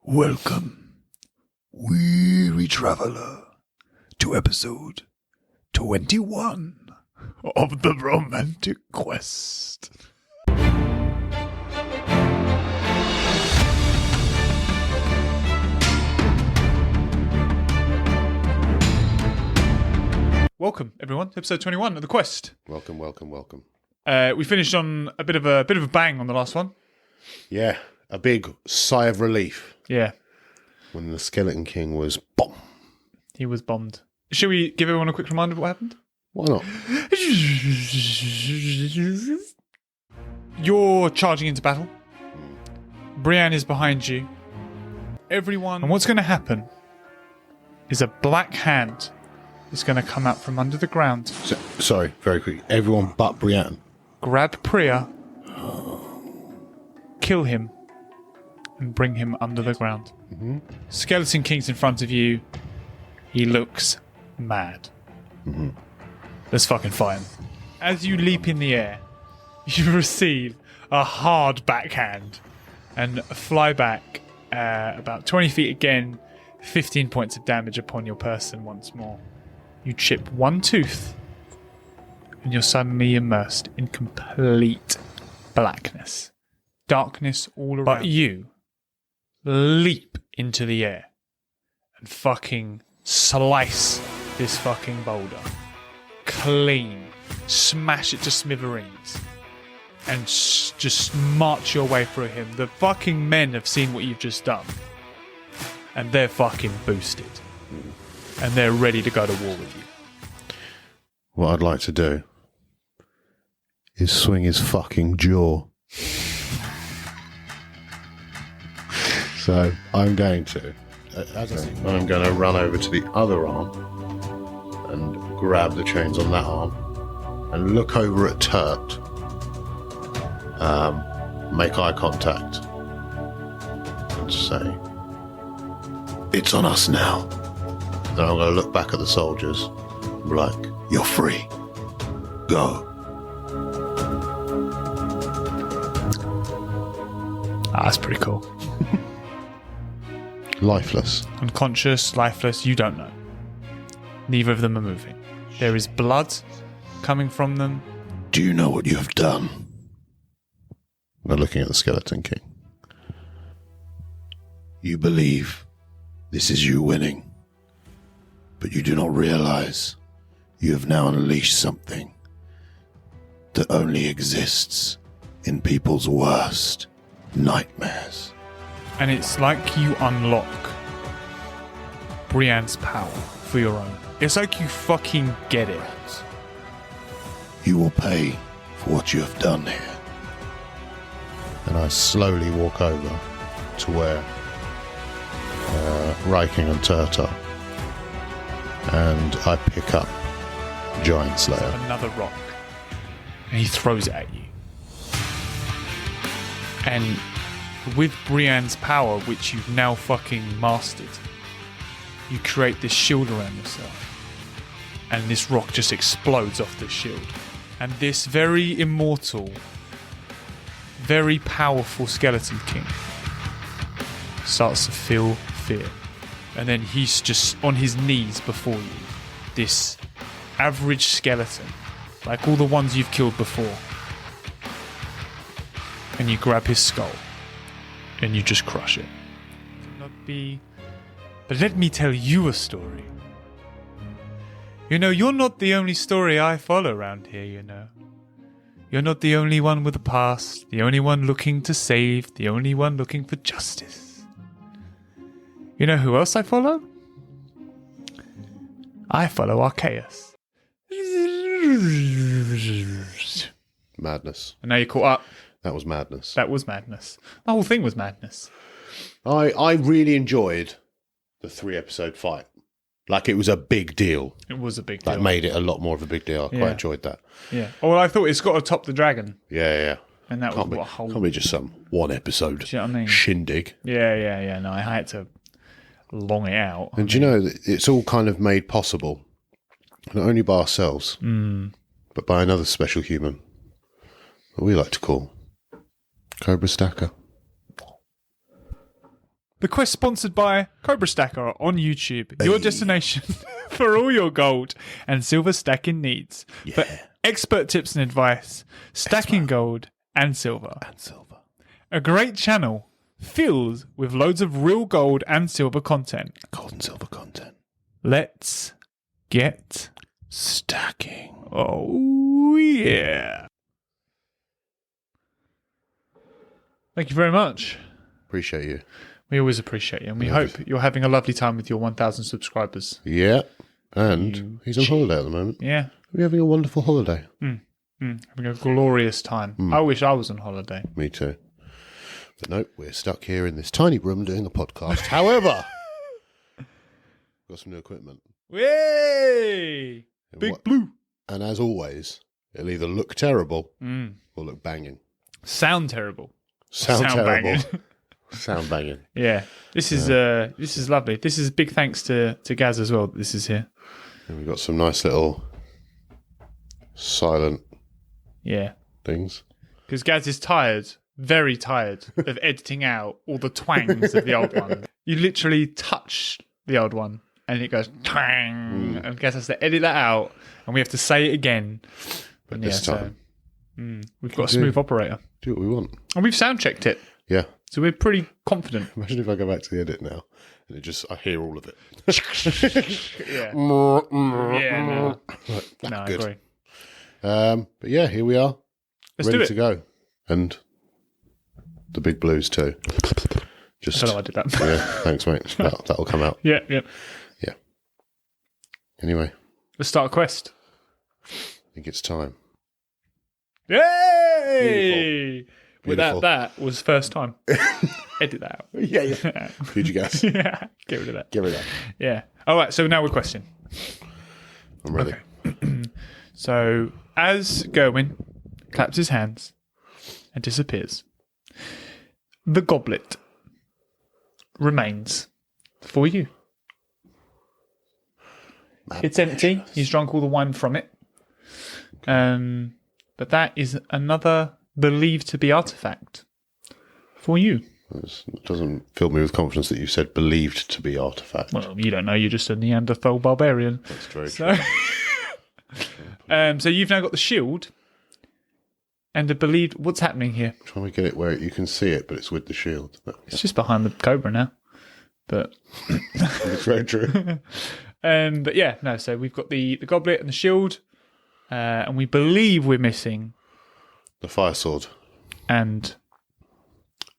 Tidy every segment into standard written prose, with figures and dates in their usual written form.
Welcome, weary traveller, to episode 21 of the Bromantic Quest. Welcome, everyone, to episode 21 of the Quest. Welcome. We finished on a bit of a bang on the last one. Yeah, a big sigh of relief. Yeah. When the Skeleton King was bomb. He was bombed. Shall we give everyone a quick reminder of what happened? Why not? You're charging into battle. Brienne is behind you. Everyone. And what's going to happen is a black hand is going to come out from under the ground. Sorry, very quick. Everyone but Brienne. Grab Priya. Kill him. And bring him under the ground. Mm-hmm. Skeleton King's in front of you. He looks mad. Mm-hmm. Let's fucking fight him. As you leap in the air, you receive a hard backhand and fly back about 20 feet again, 15 points of damage upon your person once more. You chip one tooth and you're suddenly immersed in complete blackness. Darkness all around. But you leap into the air and fucking slice this fucking boulder. Clean. Smash it to smithereens. And just march your way through him. The fucking men have seen what you've just done. And they're fucking boosted. And they're ready to go to war with you. What I'd like to do is swing his fucking jaw. So I'm going to run over to the other arm and grab the chains on that arm and look over at Turt, make eye contact and say, "It's on us now." Then I'm going to look back at the soldiers and be like, "You're free. Go." That's pretty cool. Lifeless. Unconscious, lifeless, you don't know. Neither of them are moving. There is blood coming from them. Do you know what you have done? They're looking at the Skeleton King. You believe this is you winning, but you do not realize you have now unleashed something that only exists in people's worst nightmares. And it's like you unlock Brienne's power for your own. It's like you fucking get it. You will pay for what you have done here. And I slowly walk over to where Riking and Turt are. And I pick up Giant Slayer. Another rock. And he throws it at you. And with Brienne's power, which you've now fucking mastered, you create this shield around yourself. And this rock just explodes off the shield. And this very immortal, very powerful Skeleton King starts to feel fear. And then he's just on his knees before you. This average skeleton, like all the ones you've killed before. And you grab his skull. And you just crush it. But let me tell you a story. You know, you're not the only story I follow around here, you know. You're not the only one with a past, the only one looking to save, the only one looking for justice. You know who else I follow? I follow Arceus. Madness. And now you're caught up. That was madness. That was madness. The whole thing was madness. I really enjoyed the 3-episode fight. Like, it was a big deal. It was a big deal. That made it a lot more of a big deal. I quite enjoyed that. Yeah. Oh, well, I thought it's got to top the dragon. Yeah. And that was can't be just some one episode do you know what I mean? shindig. Yeah. No, I had to long it out. And do you know that it's all kind of made possible, not only by ourselves, but by another special human that we like to call Cobra Stacker. The quest sponsored by Cobra Stacker on YouTube. Your destination for all your gold and silver stacking needs. Yeah. For expert tips and advice, stacking gold and silver. A great channel filled with loads of real gold and silver content. Gold and silver content. Let's get Stacking. Oh, yeah. Thank you very much. Appreciate you. We always appreciate you, and we hope you're having a lovely time with your 1,000 subscribers. Yeah. And he's on holiday at the moment. Yeah. We're having a wonderful holiday. Having a glorious time. I wish I was on holiday. Me too. But nope, we're stuck here in this tiny room doing a podcast. However, got some new equipment. Yay! Big blue. And as always, it'll either look terrible or look banging. Sound terrible. Sound terrible. Banging. Sound banging. Yeah. This is lovely. This is big thanks to Gaz as well. This is here. And we've got some nice little silent things. Because Gaz is tired, very tired, of editing out all the twangs of the old one. You literally touch the old one and it goes twang, and Gaz has to edit that out, and we have to say it again. But this time, we've got a smooth operator. Do what we want. And we've sound checked it. Yeah. So we're pretty confident. Imagine if I go back to the edit now and I hear all of it. Yeah. No, I good. agree. But yeah, here we are. Let's ready do it. to go. And the big blues too. Just I don't know I did that. Yeah, thanks, mate. That'll come out. Yeah. Yeah. Anyway, Let's start a quest. I think it's time. Yay! Beautiful. That was first time. Edit that out. Yeah. Future gas. Yeah. Get rid of that. Get rid of that. Yeah. All right. So now we're questioning. I'm ready. Okay. So as Gerwin claps his hands and disappears, the goblet remains for you. It's empty. He's drunk all the wine from it. But that is another believed to be artifact for you. It doesn't fill me with confidence that you said believed to be artifact. Well, you don't know. You're just a Neanderthal barbarian. That's very true. So you've now got the shield and a believed... What's happening here? Trying to get it where you can see it, but it's with the shield. It's just behind the cobra now. But It's very true. but yeah, no. So we've got the goblet and the shield, and we believe we're missing The fire sword. and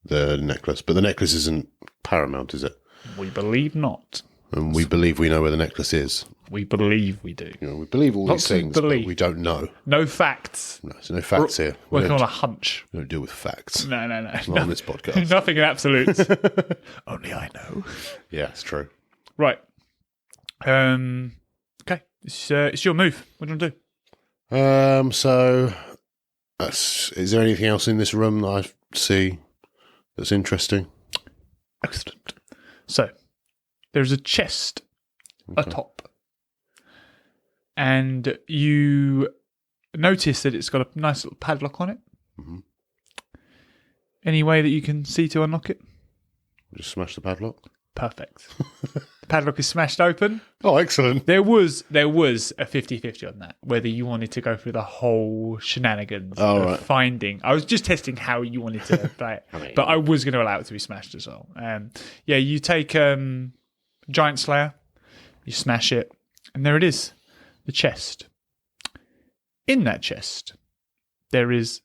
The necklace. But the necklace isn't paramount, is it? we believe not. And we believe we know where the necklace is. We believe we do. You know, we believe all Lots these of things, but belief. we don't know. No facts. No, there's no facts here. We Working on don't, a hunch. we don't deal with facts. No. Not on this podcast. Nothing in absolutes. Only I know. Yeah, it's true. Right. Okay. It's your move. What do you want to do? So, is there anything else in this room that I see that's interesting? Excellent. So, there's a chest atop. And you notice that it's got a nice little padlock on it. Mm-hmm. Any way that you can see to unlock it? Just smash the padlock. Perfect. The padlock is smashed open. Oh, excellent. There was a 50-50 on that, whether you wanted to go through the whole shenanigans of right. finding. I was just testing how you wanted to play it, but I was going to allow it to be smashed as well. You take Giant Slayer, you smash it, and there it is, the chest. In that chest, there is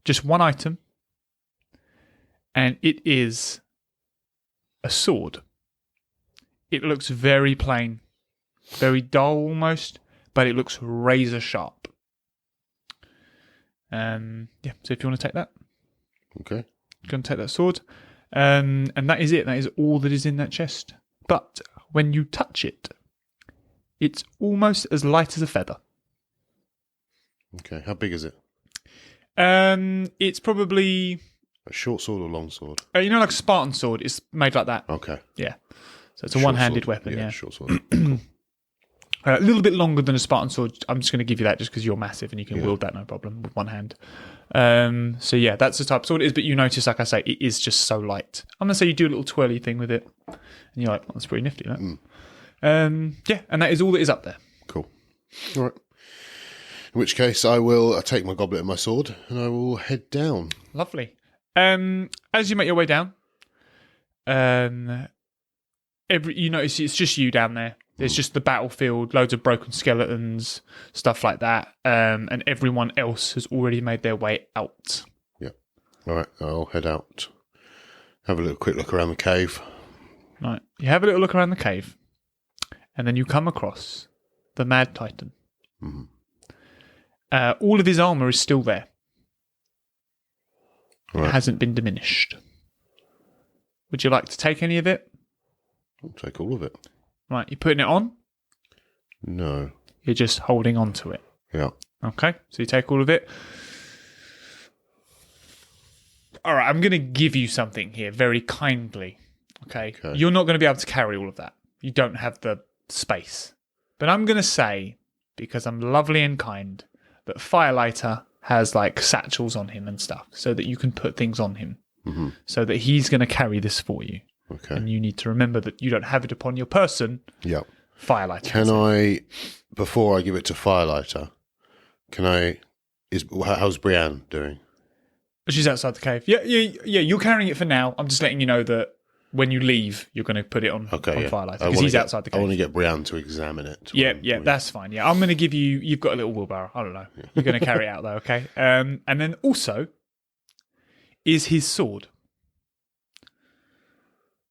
just one item, and it is a sword. It looks very plain, very dull almost, but it looks razor sharp. So if you want to take that, Okay. you're going to take that sword, and that is it. That is all that is in that chest. But when you touch it, it's almost as light as a feather. Okay. How big is it? It's probably A short sword or long sword? like a Spartan sword. It's made like that. Okay. Yeah. So it's a Short one-handed sword. weapon. Yeah. Short sword. A little bit longer than a Spartan sword. I'm just going to give you that just because you're massive and you can wield that no problem with one hand. So yeah, that's the type of sword it is. But you notice, like I say, it is just so light. I'm going to say you do a little twirly thing with it. And you're like, that's pretty nifty, that. Yeah, and that is all that is up there. Cool. All right. In which case, I will take my goblet and my sword, and I will head down. Lovely. As you make your way down, you notice it's just you down there. There's just the battlefield, loads of broken skeletons, stuff like that, and everyone else has already made their way out. Yeah. All right, I'll head out. Have a little quick look around the cave. Right. You have a little look around the cave, and then you come across the Mad Titan. All of his armour is still there. Right. It hasn't been diminished. Would you like to take any of it? I'll take all of it. Right, you putting it on? No. You're just holding on to it. Yeah. Okay, so you take all of it. All right, I'm going to give you something here very kindly. Okay? You're not going to be able to carry all of that. You don't have the space. But I'm going to say, because I'm lovely and kind, that Firelighter has like satchels on him and stuff so that you can put things on him. So that he's going to carry this for you. Okay. And you need to remember that you don't have it upon your person. Yeah. Firelighter. Can I, before I give it to Firelighter, how's Brienne doing? She's outside the cave. Yeah, you're carrying it for now. I'm just letting you know that when you leave, you're going to put it on Firelighter because he's outside the cave. I want to get Brienne to examine it. Yeah, that's fine. Yeah, I'm going to give you, you've got a little wheelbarrow. I don't know. Yeah. You're going to carry it out though, okay? And then also is his sword.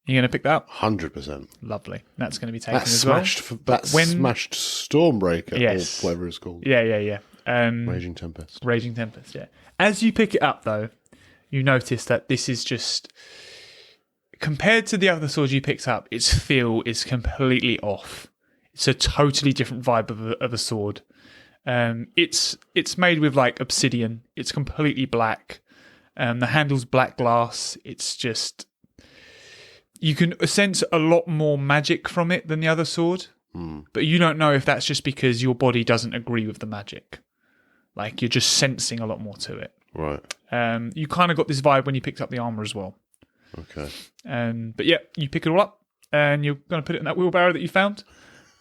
You're going to pick that up? 100%. Lovely. That's going to be taken as well. Smashed Stormbreaker, yes. or whatever it's called. Yeah. Raging Tempest. Raging Tempest, yeah. As you pick it up, though, you notice that this is just... Compared to the other swords you picked up, its feel is completely off. It's a totally different vibe of a sword. It's made with, like, obsidian. It's completely black. The handle's black glass. It's just... You can sense a lot more magic from it than the other sword, but you don't know if that's just because your body doesn't agree with the magic. Like, you're just sensing a lot more to it. Right. You kind of got this vibe when you picked up the armour as well. Okay. But yeah, you pick it all up, and you're going to put it in that wheelbarrow that you found.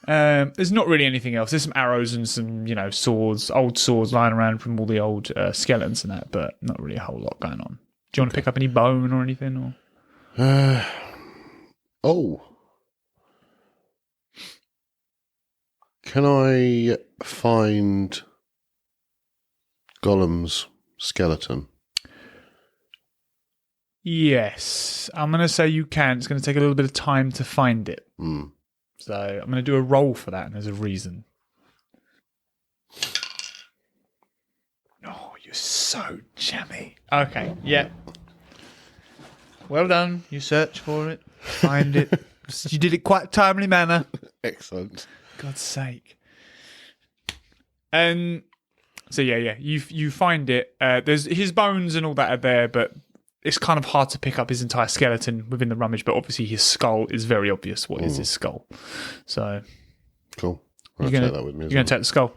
There's not really anything else. There's some arrows and some, swords, old swords lying around from all the old skeletons and that, but not really a whole lot going on. Do you want to pick up any bone or anything? Or? Can I find Gollum's skeleton? Yes. I'm going to say you can. It's going to take a little bit of time to find it. So I'm going to do a roll for that, and there's a reason. Oh, you're so jammy. Okay, yeah. Well done. You search for it, find it. You did it quite a timely manner. Excellent. God's sake. So yeah, you find it. There's his bones and all that are there, but it's kind of hard to pick up his entire skeleton within the rummage. But obviously, his skull is very obvious. What is his skull? So cool. I'll take that with me. You're going to take the skull.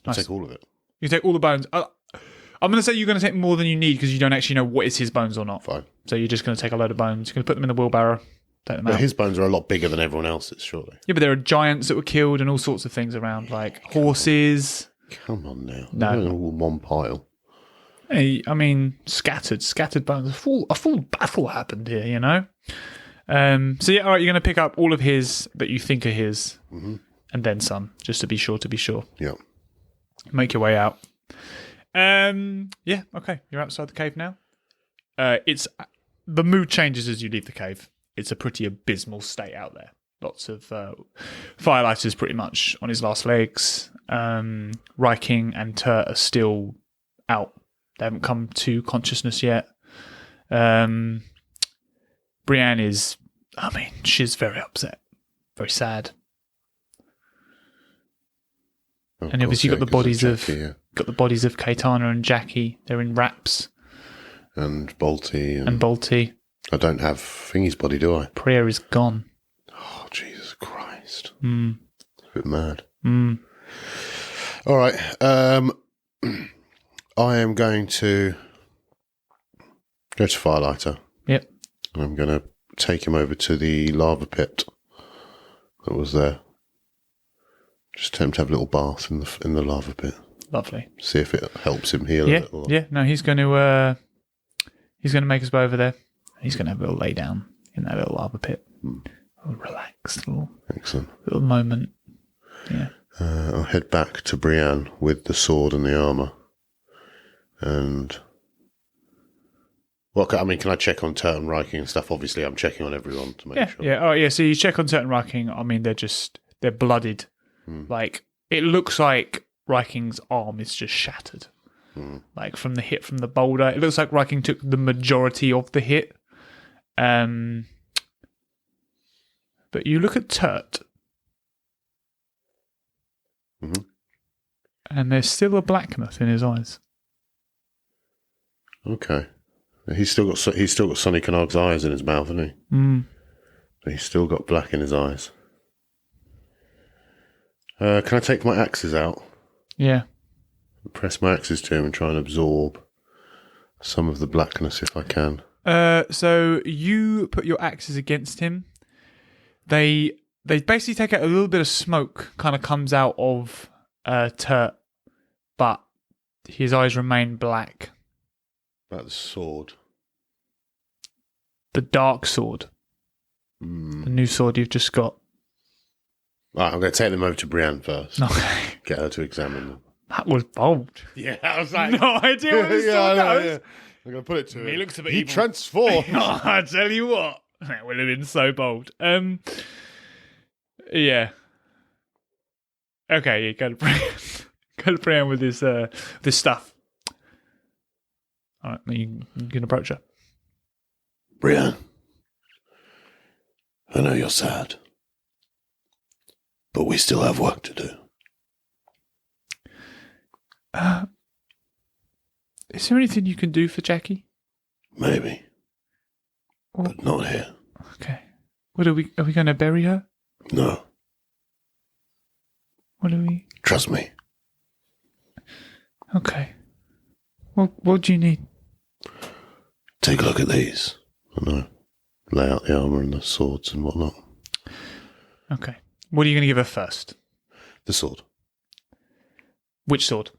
Nice. I'll take all of it. You take all the bones. I'm going to say you're going to take more than you need because you don't actually know what is his bones or not. Fine. So you're just going to take a load of bones. You're going to put them in the wheelbarrow. Take them out. His bones are a lot bigger than everyone else's, surely. Yeah, but there are giants that were killed and all sorts of things around, like horses. Come on now. No. They're all in one pile. Hey, I mean, scattered bones. A full battle happened here, So yeah, all right, you're going to pick up all of his that you think are his, and then some, just to be sure. Yeah. Make your way out. Yeah, okay. You're outside the cave now. The mood changes as you leave the cave. It's a pretty abysmal state out there. Lots of Firelighters pretty much on his last legs. Ryking and Turt are still out. They haven't come to consciousness yet. Brienne is, she's very upset. Very sad. And obviously you've got the bodies of Kaitana and Jackie. They're in wraps. And Bolty. And Bolty. I don't have Thingy's body, do I? Priya is gone. Oh, Jesus Christ. Mm. It's a bit mad. All right. I am going to go to Firelighter. Yep. And I'm going to take him over to the lava pit that was there. Just attempt to have a little bath in the lava pit. Lovely. See if it helps him heal a little. Yeah, no, he's going to make his way over there. He's going to have a little lay down in that little lava pit. A relaxed Excellent. little moment. Yeah. I'll head back to Brienne with the sword and the armour. And... Well, I mean, can I check on Turt and Riking and stuff? Obviously, I'm checking on everyone to make sure. Yeah. Oh, yeah. So you check on Turt and Riking. I mean, they're bloodied. Like, it looks like Riking's arm is just shattered. Like, from the hit from the boulder. It looks like Riking took the majority of the hit. But you look at Turt. And there's still a blackness in his eyes. Okay. He's still got Sonny Canard's eyes in his mouth, hasn't he? But he's still got black in his eyes. Can I take my axes out? Yeah. Press my axes to him and try and absorb some of the blackness if I can. So you put your axes against him. They basically take out a little bit of smoke, kind of comes out of Turt, but his eyes remain black. About the sword. The dark sword. The new sword you've just got. Right, I'm going to take them over to Brienne first. Okay. Get her to examine them. That was bold. Yeah, I was like... No idea what this sword does. Yeah. I'm going to put it to him. He looks a bit He evil. transforms. I tell you what. That would have been so bold. Yeah. Okay, you go to Brienne. Go to Brienne with this stuff. All right, you can approach her. Brienne, I know you're sad, but we still have work to do. Is there anything you can do for Jackie? Maybe, but not here. Okay. What are we going to bury her? No. What are we? Trust me. Okay. What do you need? Take a look at these. And I lay out the armour and the swords and whatnot. Okay. What are you going to give her first? The sword. Which sword?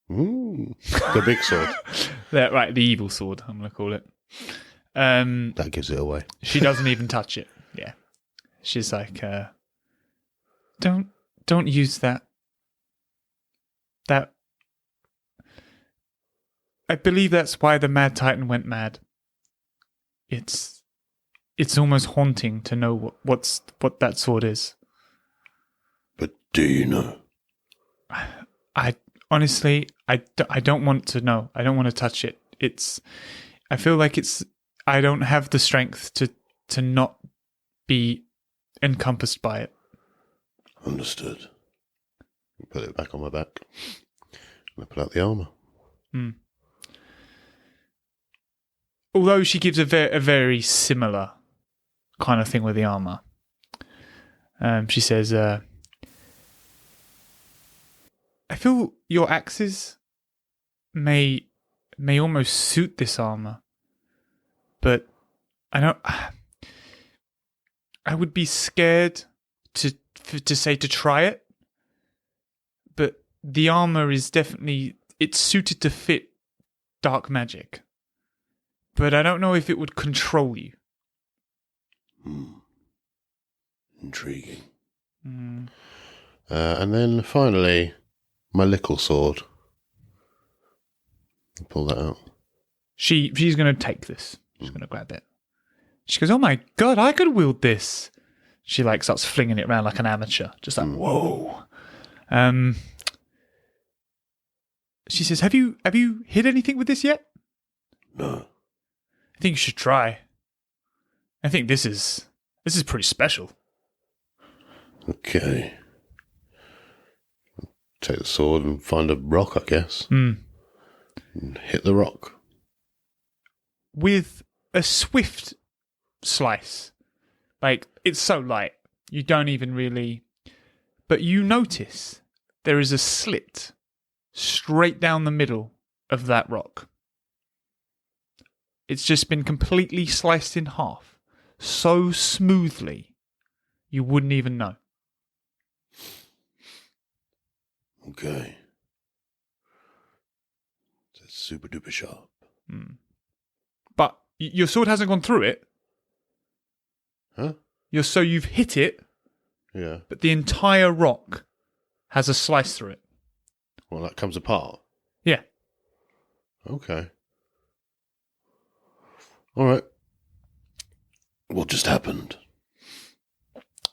The big sword. Right, the evil sword, I'm going to call it. That gives it away. She doesn't even touch it. Yeah. She's like, don't use that. I believe that's why the Mad Titan went mad. It's almost haunting to know what that sword is. But do you know? I honestly, I don't want to know. I don't want to touch it. I feel like I don't have the strength to not be encompassed by it. Understood. Put it back on my back. And I pull out the armour. Although she gives a very similar kind of thing with the armour. She says, I feel your axes may almost suit this armour, but I would be scared to try it, but the armour is definitely, it's suited to fit dark magic. But I don't know if it would control you. Intriguing. And then finally, my little sword. I'll pull that out. She's going to take this. She's going to grab it. She goes, "Oh my god, I could wield this." She starts flinging it around like an amateur, just like whoa. She says, "Have you hit anything with this yet?" No. I think you should try. I think this is pretty special. Okay. Take the sword and find a rock, I guess. And hit the rock. With a swift slice. It's so light. You don't even really But you notice there is a slit straight down the middle of that rock. It's just been completely sliced in half, so smoothly you wouldn't even know. Okay. That's super duper sharp. But your sword hasn't gone through it. Huh? So you've hit it, Yeah. but the entire rock has a slice through it. Well, that comes apart. Yeah. Okay. All right. What just happened?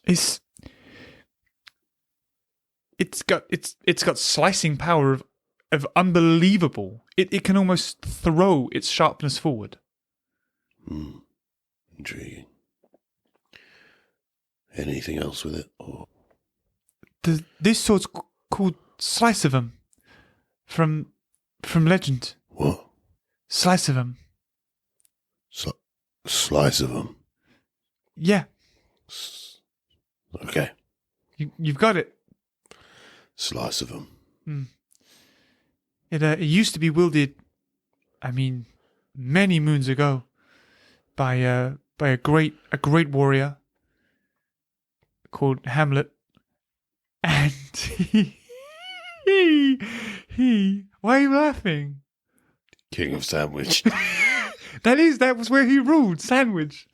It's got slicing power of unbelievable. It can almost throw its sharpness forward. Intriguing. Anything else with it? Or This sword's called Slice of 'em from Legend. what? Slice of 'em. Slice of them. Yeah, Okay. you've got it. Slice of them. It used to be wielded, I mean, many moons ago, by a great warrior called Hamlet, and he. Why are you laughing? King of Sandwich. That was where he ruled, Sandwich,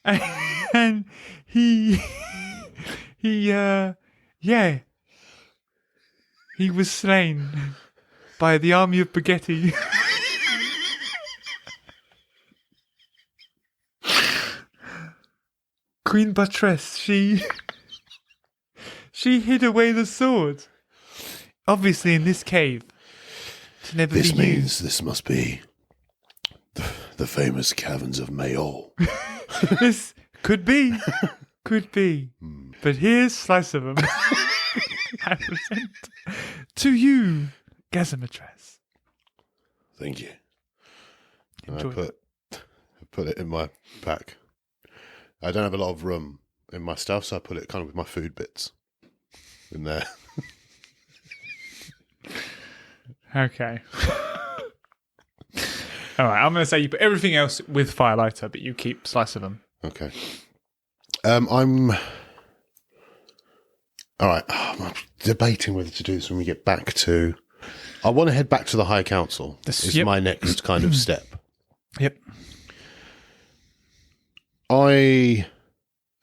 and he was slain by the army of spaghetti. Queen Buttress, she hid away the sword. Obviously in this cave. To never This be means used. this must be the famous caverns of Mayol. This could be. But here's Slice of 'em. I present to you, Gazzamatraz. Thank you. And Enjoy I put it in my pack. I don't have a lot of room in my stuff, so I put it kind of with my food bits in there. Okay. All right, I'm going to say you put everything else with Firelighter, but you keep Slice of 'em. Okay. I'm all right. I'm debating whether to do this when we get back to. I want to head back to the High Council. This is my next kind of step. Yep. And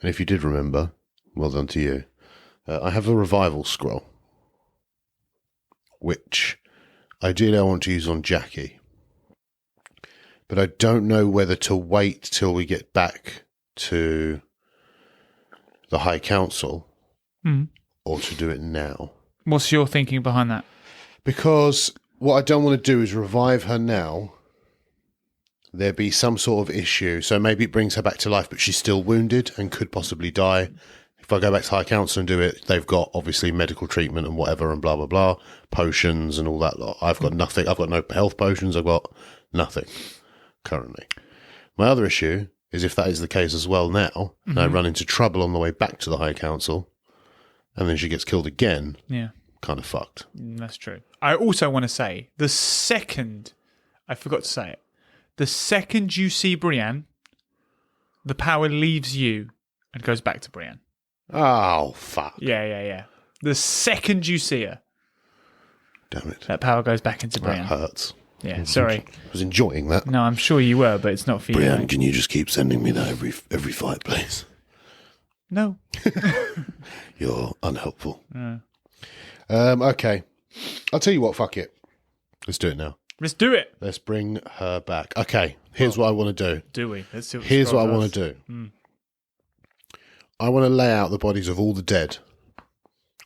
if you did remember, well done to you. I have a revival scroll, which ideally I want to use on Jackie. But I don't know whether to wait till we get back to the High Council or to do it now. What's your thinking behind that? Because what I don't want to do is revive her now. There be some sort of issue. So maybe it brings her back to life, but she's still wounded and could possibly die. If I go back to High Council and do it, they've got obviously medical treatment and whatever and blah, blah, blah, potions and all that lot. I've got nothing. I've got no health potions. I've got nothing currently. My other issue is if that is the case as well now, and I run into trouble on the way back to the High Council, and then she gets killed again, kind of fucked. That's true. I also want to say, I forgot to say it, the second you see Brienne, the power leaves you and goes back to Brienne. Oh, fuck. Yeah. The second you see her, Damn it. that power goes back into Brienne. That hurts. Yeah, sorry. I was enjoying that. No, I'm sure you were, but it's not for you. Brienne, can you just keep sending me that every fight, please? No. You're unhelpful. Okay. I'll tell you what, fuck it. Let's do it now. Let's do it. Let's bring her back. Okay, here's what I want to do. Do we? Let's see Here's what I want to do. I want to lay out the bodies of all the dead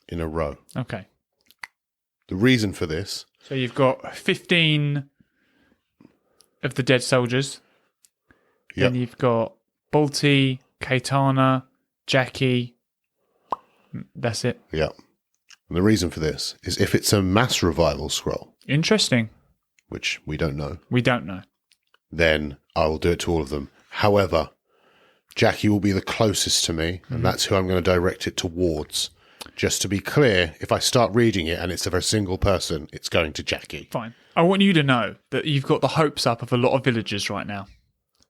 in a row. Okay. The reason for this... So you've got 15 of the dead soldiers. Yep. Then you've got Balti, Kaitana, Jackie. That's it. Yeah. And the reason for this is if it's a mass revival scroll, Interesting. which we don't know, We don't know. then I will do it to all of them. However, Jackie will be the closest to me, and that's who I'm going to direct it towards. Just to be clear, if I start reading it and it's of a single person, it's going to Jackie. Fine. I want you to know that you've got the hopes up of a lot of villagers right now.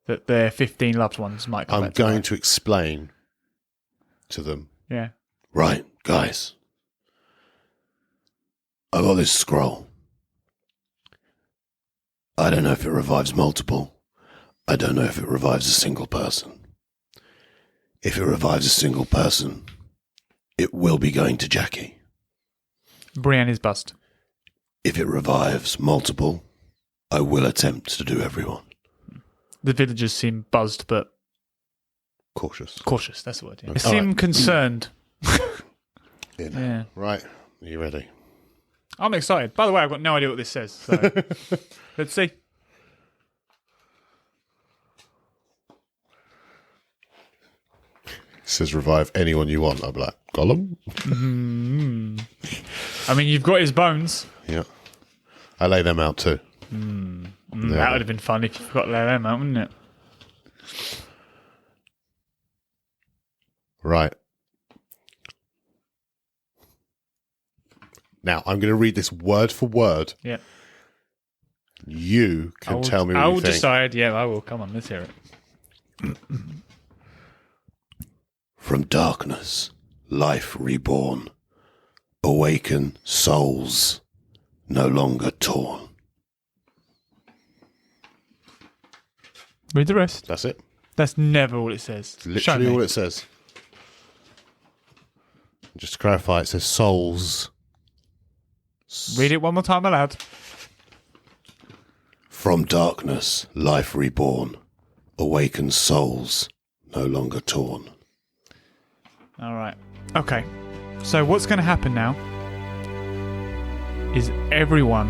That their 15 loved ones might come I'm going to explain to them. Yeah. Right, guys. I got this scroll. I don't know if it revives multiple. I don't know if it revives a single person. If it revives a single person, it will be going to Jackie. Brienne is bust. If it revives multiple, I will attempt to do everyone. The villagers seem buzzed, but Cautious. That's the word. Yeah. Okay. They seem Alright. concerned. In. Yeah. Right. Are you ready? I'm excited. By the way, I've got no idea what this says. So let's see. It says revive anyone you want. I'll be like, Gollum? I mean, you've got his bones. Yeah. I lay them out too. That would have been fun if you forgot to lay them out, wouldn't it? Right. Now, I'm going to read this word for word. Yeah. You can tell me what I you will think. decide. Yeah, I will. Come on, let's hear it. From darkness, life reborn. Awaken souls, no longer torn. Read the rest. That's it. That's never all it says. Literally all it says. Just to clarify, it says souls. Read it one more time aloud. From darkness, life reborn. Awaken souls, no longer torn. All right. Okay. So what's going to happen now is everyone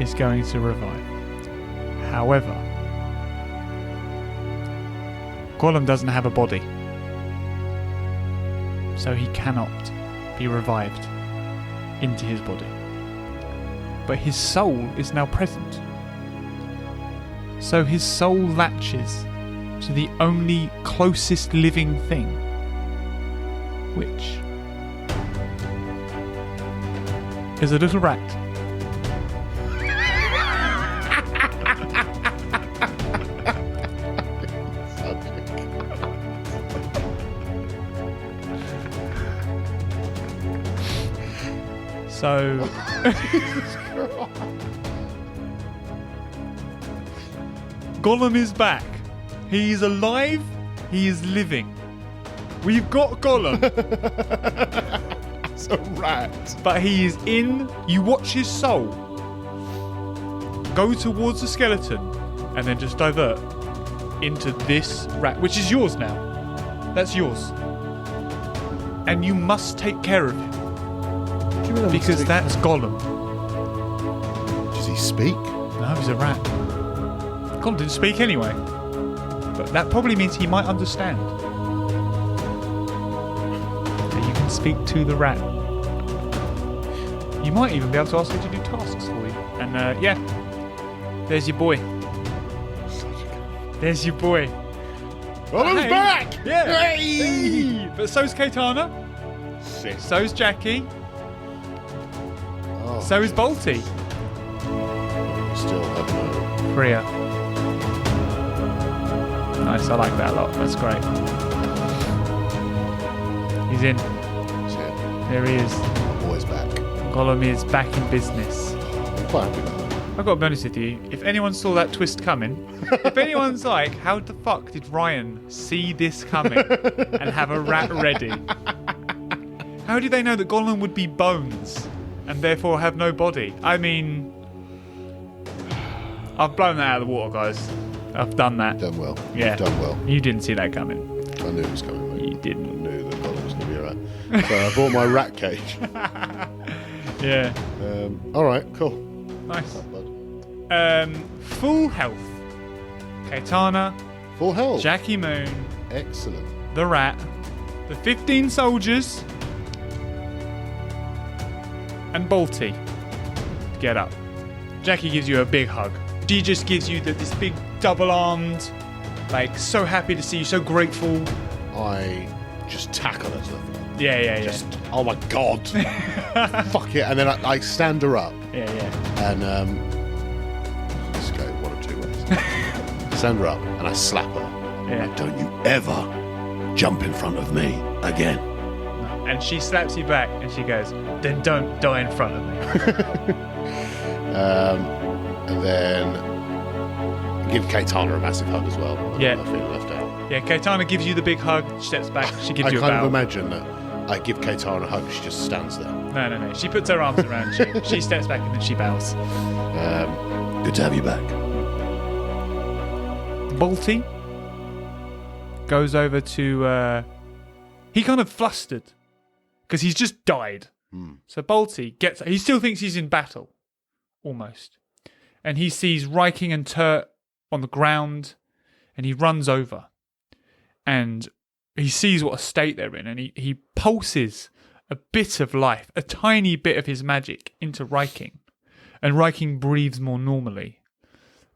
is going to revive. However, Gollum doesn't have a body. So he cannot be revived into his body. But his soul is now present. So his soul latches to the only closest living thing, which is a little rat. So Gollum is back. He's alive. He is living. We've got Gollum. It's a rat. But he is in. You watch his soul go towards the skeleton and then just divert into this rat, which is yours now. That's yours. And you must take care of him because that's Gollum. Does he speak? No, he's a rat. Gollum didn't speak anyway. But that probably means he might understand. That you can speak to the rat. You might even be able to ask it to do tasks for you. And yeah, there's your boy. There's your boy. Gollum's Hey. back! Yeah. Hey! But so's Caetana. Sick. So's Jackie. Oh, So is Bolty. still have no. Priya. Nice, I like that a lot. That's great. He's in. Shit. There he is. Boy's back. Gollum is back in business. I'm quite happy with that. I've got to be honest with you. If anyone saw that twist coming, if anyone's like, how the fuck did Ryan see this coming and have a rat ready? How did they know that Gollum would be bones and therefore have no body? I mean, I've blown that out of the water, guys. I've done that. Done well. Yeah. Done well. You didn't see that coming. I knew it was coming, mate. You I didn't. knew that Gollum was going to be a rat. So I bought my rat cage. Yeah. Alright, cool. Nice. Bud. Full health. Caetana, Full health. Jackie Moon, Excellent. the rat, the 15 soldiers, and Bolty. Get up. Jackie gives you a big hug. She just gives you this big double-armed, like, so happy to see you, so grateful. I just tackle her stuff. Yeah. Just, oh my God. Fuck it. And then I stand her up. Yeah. And let's go one or two ways. Stand her up and I slap her. Yeah. Don't you ever jump in front of me again. And she slaps you back and she goes, then don't die in front of me. And then give Kaitana a massive hug as well. Yeah. I feel left out. Yeah, Kaitana gives you the big hug, steps back, she gives you a I kind bow. of imagine that I give Kaitana a hug, she just stands there. No. She puts her arms around you. She steps back and then she bows. Good to have you back. Balti goes over to... he kind of flustered because he's just died. So Balti gets... He still thinks he's in battle, almost. And he sees Riking and Turt on the ground and he runs over. And he sees what a state they're in and he pulses a bit of life, a tiny bit of his magic into Riking. And Riking breathes more normally.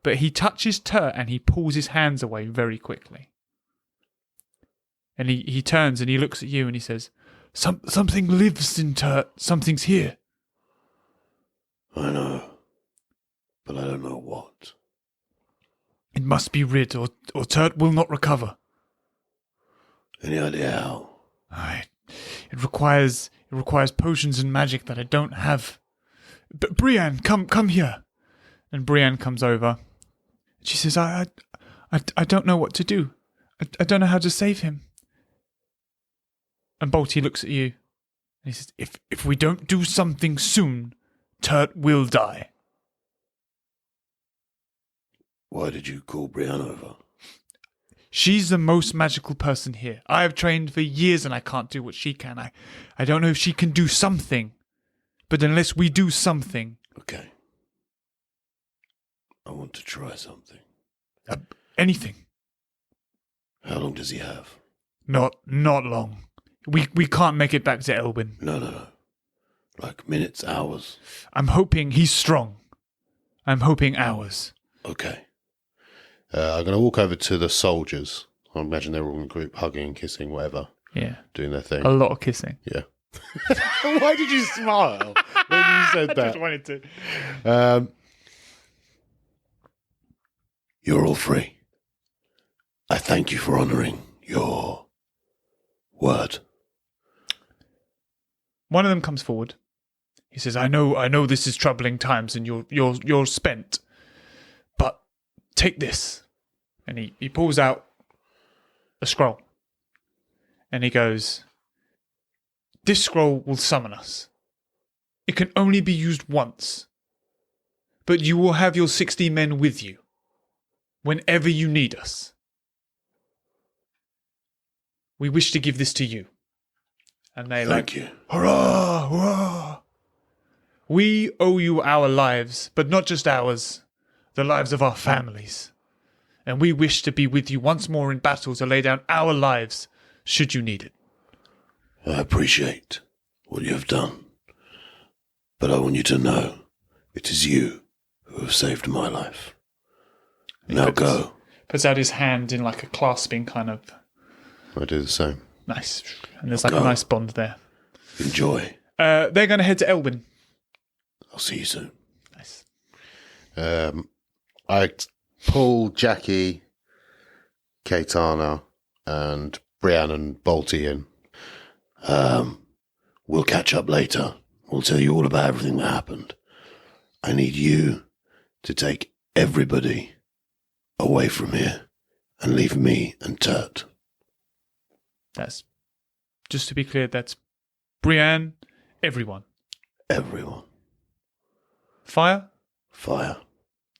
But he touches Turt and he pulls his hands away very quickly. And he turns and he looks at you and he says, Something lives in Turt. Something's here. I know. But I don't know what. It must be rid or Turt will not recover. Any idea how? It requires potions and magic that I don't have. But Brienne, come here. And Brienne comes over. She says, I don't know what to do. I don't know how to save him. And Balti looks at you. And he says, if we don't do something soon, Turt will die. Why did you call Brienne over? She's the most magical person here. I have trained for years and I can't do what she can. I don't know if she can do something. But unless we do something... Okay. I want to try something. Anything. How long does he have? Not long. We can't make it back to Elwyn. No. Like minutes, hours? I'm hoping he's strong. I'm hoping hours. Okay. I'm going to walk over to the soldiers. I imagine they're all in a group, hugging, kissing, whatever. Yeah. Doing their thing. A lot of kissing. Yeah. Why did you smile when you said that? I just wanted to. You're all free. I thank you for honouring your word. One of them comes forward. He says, I know this is troubling times and you're spent. But take this. And he pulls out a scroll. And he goes, this scroll will summon us. It can only be used once. But you will have your 60 men with you. Whenever you need us. We wish to give this to you. And they Thank you. Hurrah! Hurrah! We owe you our lives, but not just ours, the lives of our families. And we wish to be with you once more in battle to lay down our lives, should you need it. I appreciate what you have done. But I want you to know it is you who have saved my life. Now go. Puts out his hand in like a clasping kind of... I do the same. Nice. And there's like a nice bond there. Enjoy. They're going to head to Elwyn. I'll see you soon. Nice. I pull Jackie, Kaitana, and Brienne and Balti in. We'll catch up later. We'll tell you all about everything that happened. I need you to take everybody away from here and leave me and Turt. That's, just to be clear, that's Brienne, everyone. Everyone. Fire? Fire.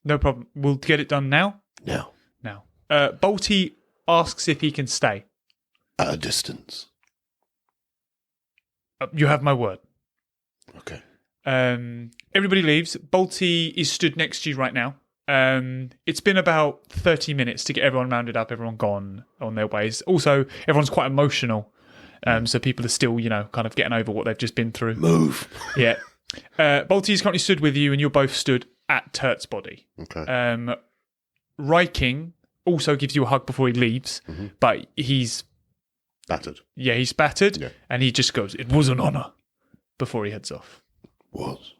No problem. We'll get it done now? Now. Now. Balti asks if he can stay. At a distance. You have my word. Okay. Everybody leaves. Balti is stood next to you right now. It's been about 30 minutes to get everyone rounded up, everyone gone on their ways. Also, everyone's quite emotional. So people are still, kind of getting over what they've just been through. Move. Yeah. Balti is currently stood with you and you're both stood at Turt's body. Okay. Riking also gives you a hug before he leaves, but he's Battered. Yeah, he's battered, Yeah. and he just goes, "It was an honor," before he heads off. Was.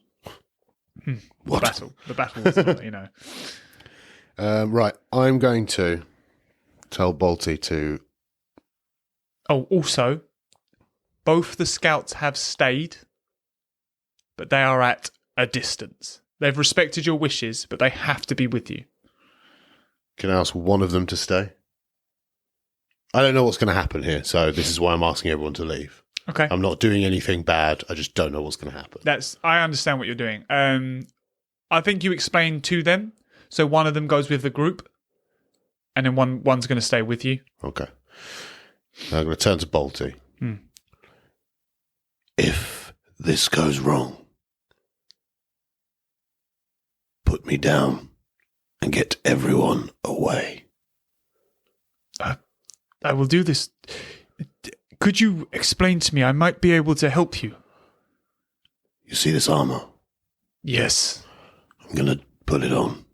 The What? battle was an honor, Right, I'm going to tell Balti to... Oh, also, both the scouts have stayed, but they are at a distance. They've respected your wishes, but they have to be with you. Can I ask one of them to stay? I don't know what's going to happen here, so this is why I'm asking everyone to leave. Okay. I'm not doing anything bad. I just don't know what's going to happen. I understand what you're doing. I think you explained to them. So one of them goes with the group, and then one's going to stay with you. Okay. I'm going to turn to Balti. If this goes wrong, put me down and get everyone away. I will do this. Could you explain to me? I might be able to help you. You see this armor? Yes. I'm going to put it on.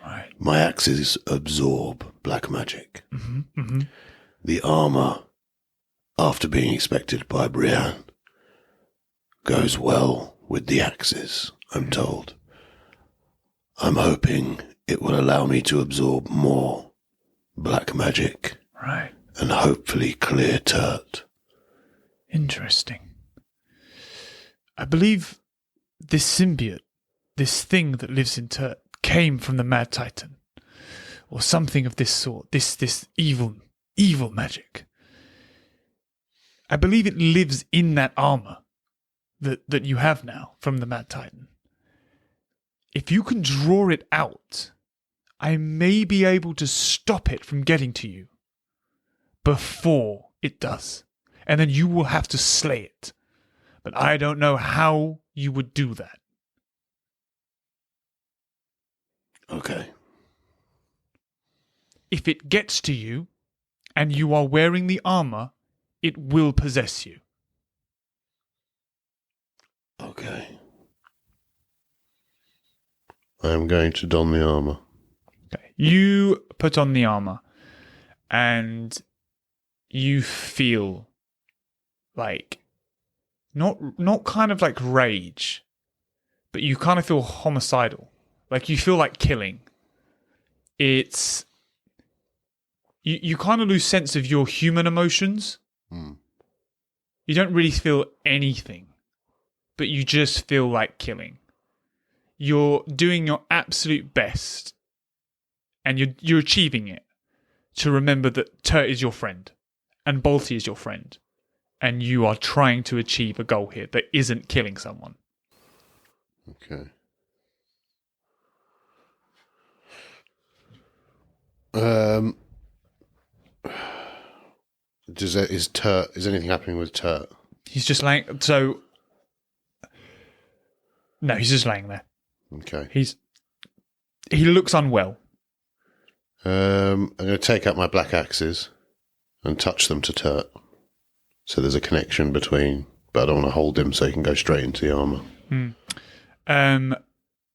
Right. My axes absorb black magic. Mm-hmm. The armor, after being inspected by Brienne, goes well with the axes, I'm told. I'm hoping it will allow me to absorb more black magic. Right. And hopefully clear Turt. Interesting. I believe this symbiote, this thing that lives in Turt, came from the Mad Titan, or something of this sort. This evil magic. I believe it lives in that armor that you have now from the Mad Titan. If you can draw it out, I may be able to stop it from getting to you before it does. And then you will have to slay it. But I don't know how you would do that. Okay. If it gets to you, and you are wearing the armor, it will possess you. Okay. I'm going to don the armor. Okay. You put on the armor, and you feel like not kind of like rage, but you kind of feel homicidal. Like you feel like killing. It's you kind of lose sense of your human emotions. You don't really feel anything, but you just feel like killing. You're doing your absolute best, and you're achieving it, to remember that Turt is your friend, and Balti is your friend, and you are trying to achieve a goal here that isn't killing someone. Okay. Is anything happening with Turt? He's just laying. No, he's just laying there. Okay. He looks unwell. I'm going to take out my black axes and touch them to Turt. So there's a connection between, but I don't want to hold him so he can go straight into the armor.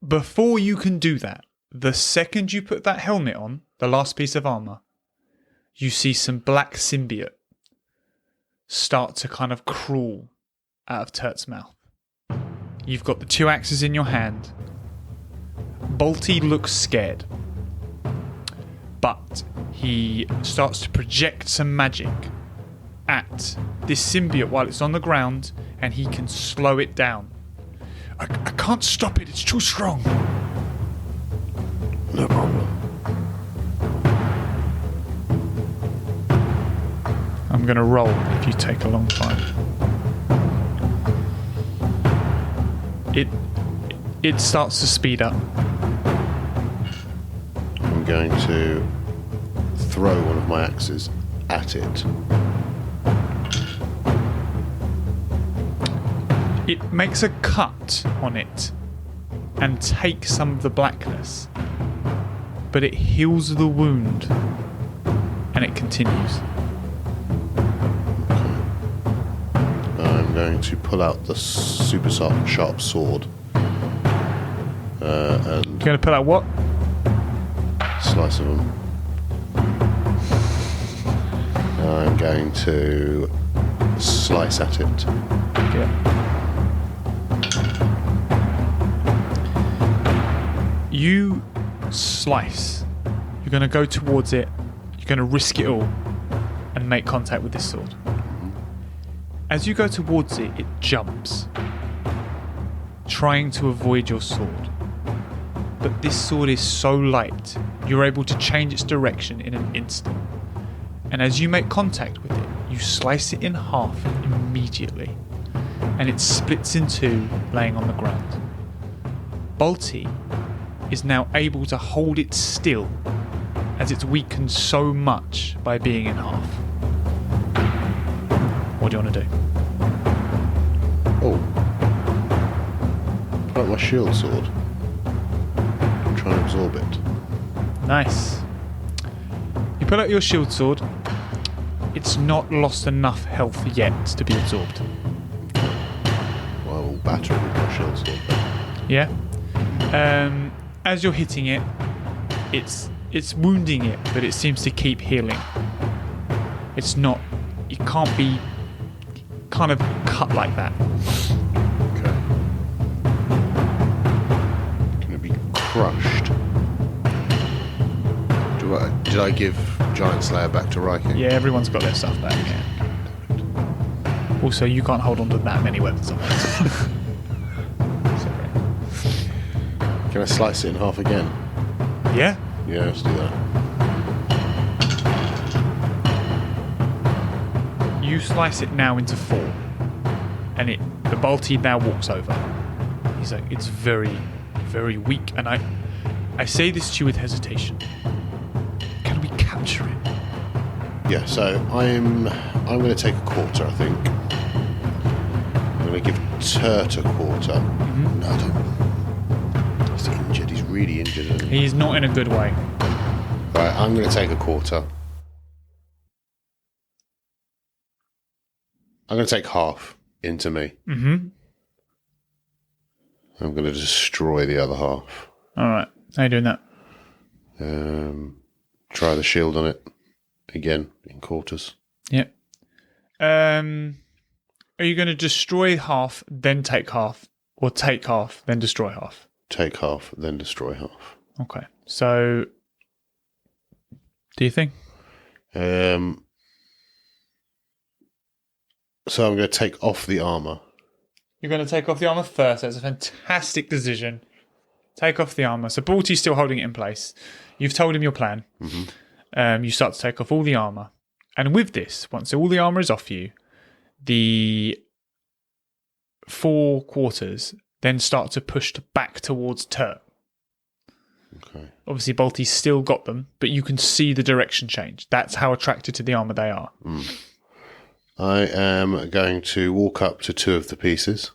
Before you can do that, the second you put that helmet on, the last piece of armor, you see some black symbiote start to kind of crawl out of Turt's mouth. You've got the two axes in your hand. Balti looks scared, but he starts to project some magic at this symbiote while it's on the ground, and he can slow it down. I can't stop it, it's too strong. No problem. I'm going to roll if you take a long time. It starts to speed up. I'm going to throw one of my axes at it. It makes a cut on it and takes some of the blackness, but it heals the wound and it continues. I'm going to pull out the super sharp sword and You're going to pull out what? slice of them. I'm going to slice at it. Yeah. You slice. You're going to go towards it. You're going to risk it all and make contact with this sword. As you go towards it, it jumps, trying to avoid your sword. But this sword is so light, you're able to change its direction in an instant. And as you make contact with it, you slice it in half immediately, and it splits in two, laying on the ground. Balti is now able to hold it still, as it's weakened so much by being in half. What do you want to do? Oh. Like my shield sword. Try and absorb it. Nice. You pull out your shield sword. It's not lost enough health yet to be absorbed. Well, I will batter it with my shield sword then. Yeah. As you're hitting it, it's wounding it, but it seems to keep healing. It's not. It can't be kind of cut like that. Okay. Gonna be crushed. Did I give Giant Slayer back to Riking? Yeah, everyone's got their stuff back. Yeah. Also, you can't hold on to that many weapons on it. Sorry. Can I slice it in half again? Yeah. Yeah, let's do that. You slice it now into four, and the Balti now walks over. He's like, it's very, very weak, and I say this to you with hesitation. Can we capture it? Yeah, so I'm going to take a quarter, I think. I'm going to give Turt a quarter. Mm-hmm. No, I don't. He's injured. He's really injured. Isn't he? He's not in a good way. Right, I'm going to take a quarter. I'm going to take half into me. Mm-hmm. I'm going to destroy the other half. All right. How are you doing that? Try the shield on it again in quarters. Yep. Are you going to destroy half, then take half, or take half, then destroy half? Take half, then destroy half. Okay. So, do you think? So I'm going to take off the armour. You're going to take off the armour first. That's a fantastic decision. Take off the armour. So Balti's still holding it in place. You've told him your plan. Mm-hmm. You start to take off all the armour. And with this, once all the armour is off you, the four quarters then start to push back towards Turt. Okay. Obviously, Balti's still got them, but you can see the direction change. That's how attracted to the armour they are. Mm. I am going to walk up to two of the pieces.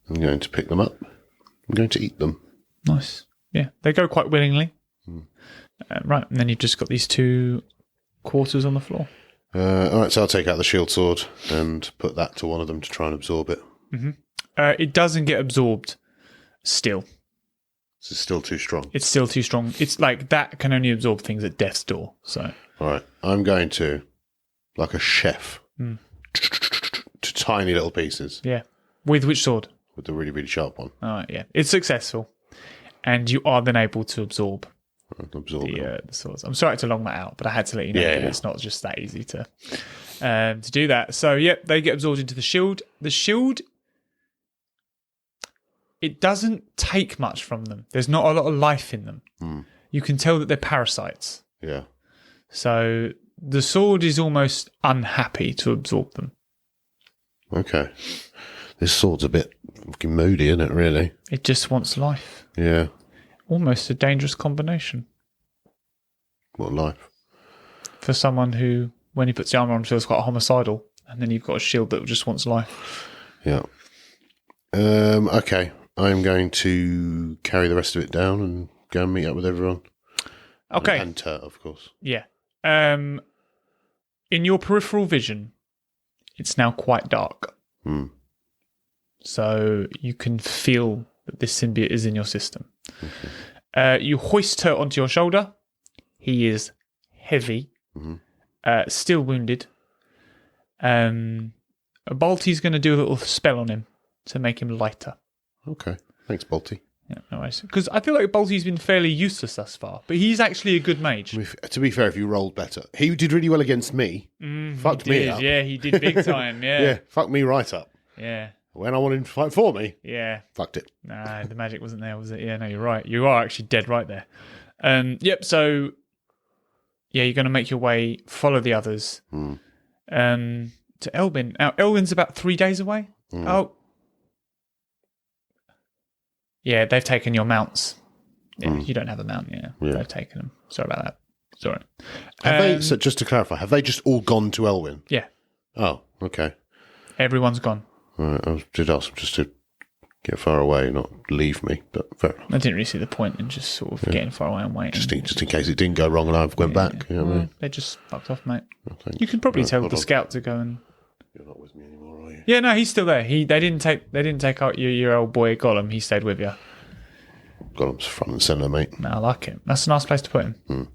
I'm going to pick them up. I'm going to eat them. Nice. Yeah, they go quite willingly. Right, and then you've just got these two quarters on the floor. All right, so I'll take out the shield sword and put that to one of them to try and absorb it. Mm-hmm. It doesn't get absorbed still. It's still too strong. It's still too strong. It's like that can only absorb things at death's door. So, all right, I'm going to, like a chef, to tiny little pieces. Yeah. With which sword? With the really, really sharp one. All right, yeah. It's successful. And you are then able to absorb the swords. I'm sorry to long that out, but I had to let you know that it's not just that easy to do that. So, yep, they get absorbed into the shield. The shield, it doesn't take much from them. There's not a lot of life in them. You can tell that they're parasites. Yeah. So the sword is almost unhappy to absorb them. Okay. This sword's a bit fucking moody, isn't it, really? It just wants life. Yeah. Almost a dangerous combination. What life? For someone who, when he puts the armour on, feels quite homicidal, and then you've got a shield that just wants life. Yeah. Okay. I'm going to carry the rest of it down and go and meet up with everyone. Okay. And Turt, of course. Yeah. In your peripheral vision, it's now quite dark. So you can feel that this symbiote is in your system. You hoist Turt onto your shoulder. He is heavy. still wounded. Balti's going to do a little spell on him to make him lighter. Okay. Thanks, Balti. Yeah, no worries. Because I feel like Balti's been fairly useless thus far, but he's actually a good mage. To be fair, if you rolled better, he did really well against me. Fucked me up. Yeah, he did big time. Yeah, Yeah, fucked me right up. yeah, When I wanted him to fight for me, yeah. fucked it. Nah, the magic wasn't there, was it? Yeah, no, you're right. You are actually dead right there. Yep. So, yeah, you're going to make your way, follow the others, to Elwyn. Now, Elwyn's about 3 days away. Oh. Yeah, they've taken your mounts. Yeah, you don't have a mount. Yeah, they've taken them. Sorry about that. Sorry. Have they? So just to clarify, have they just all gone to Elwyn? Yeah, Oh, okay. everyone's gone. All right. I did ask them just to get far away, not leave me. But fair enough. I didn't really see the point in just sort of getting far away and waiting. Just in case it didn't go wrong and I went back. You know what I mean? They just fucked off, mate. Oh, thanks. You can probably tell hold the on. scout to go and. You're not with me anymore, are you? Yeah, no, he's still there. They didn't take out your old boy Gollum. He stayed with you. Got him front and centre, mate. No, I like it. That's a nice place to put him.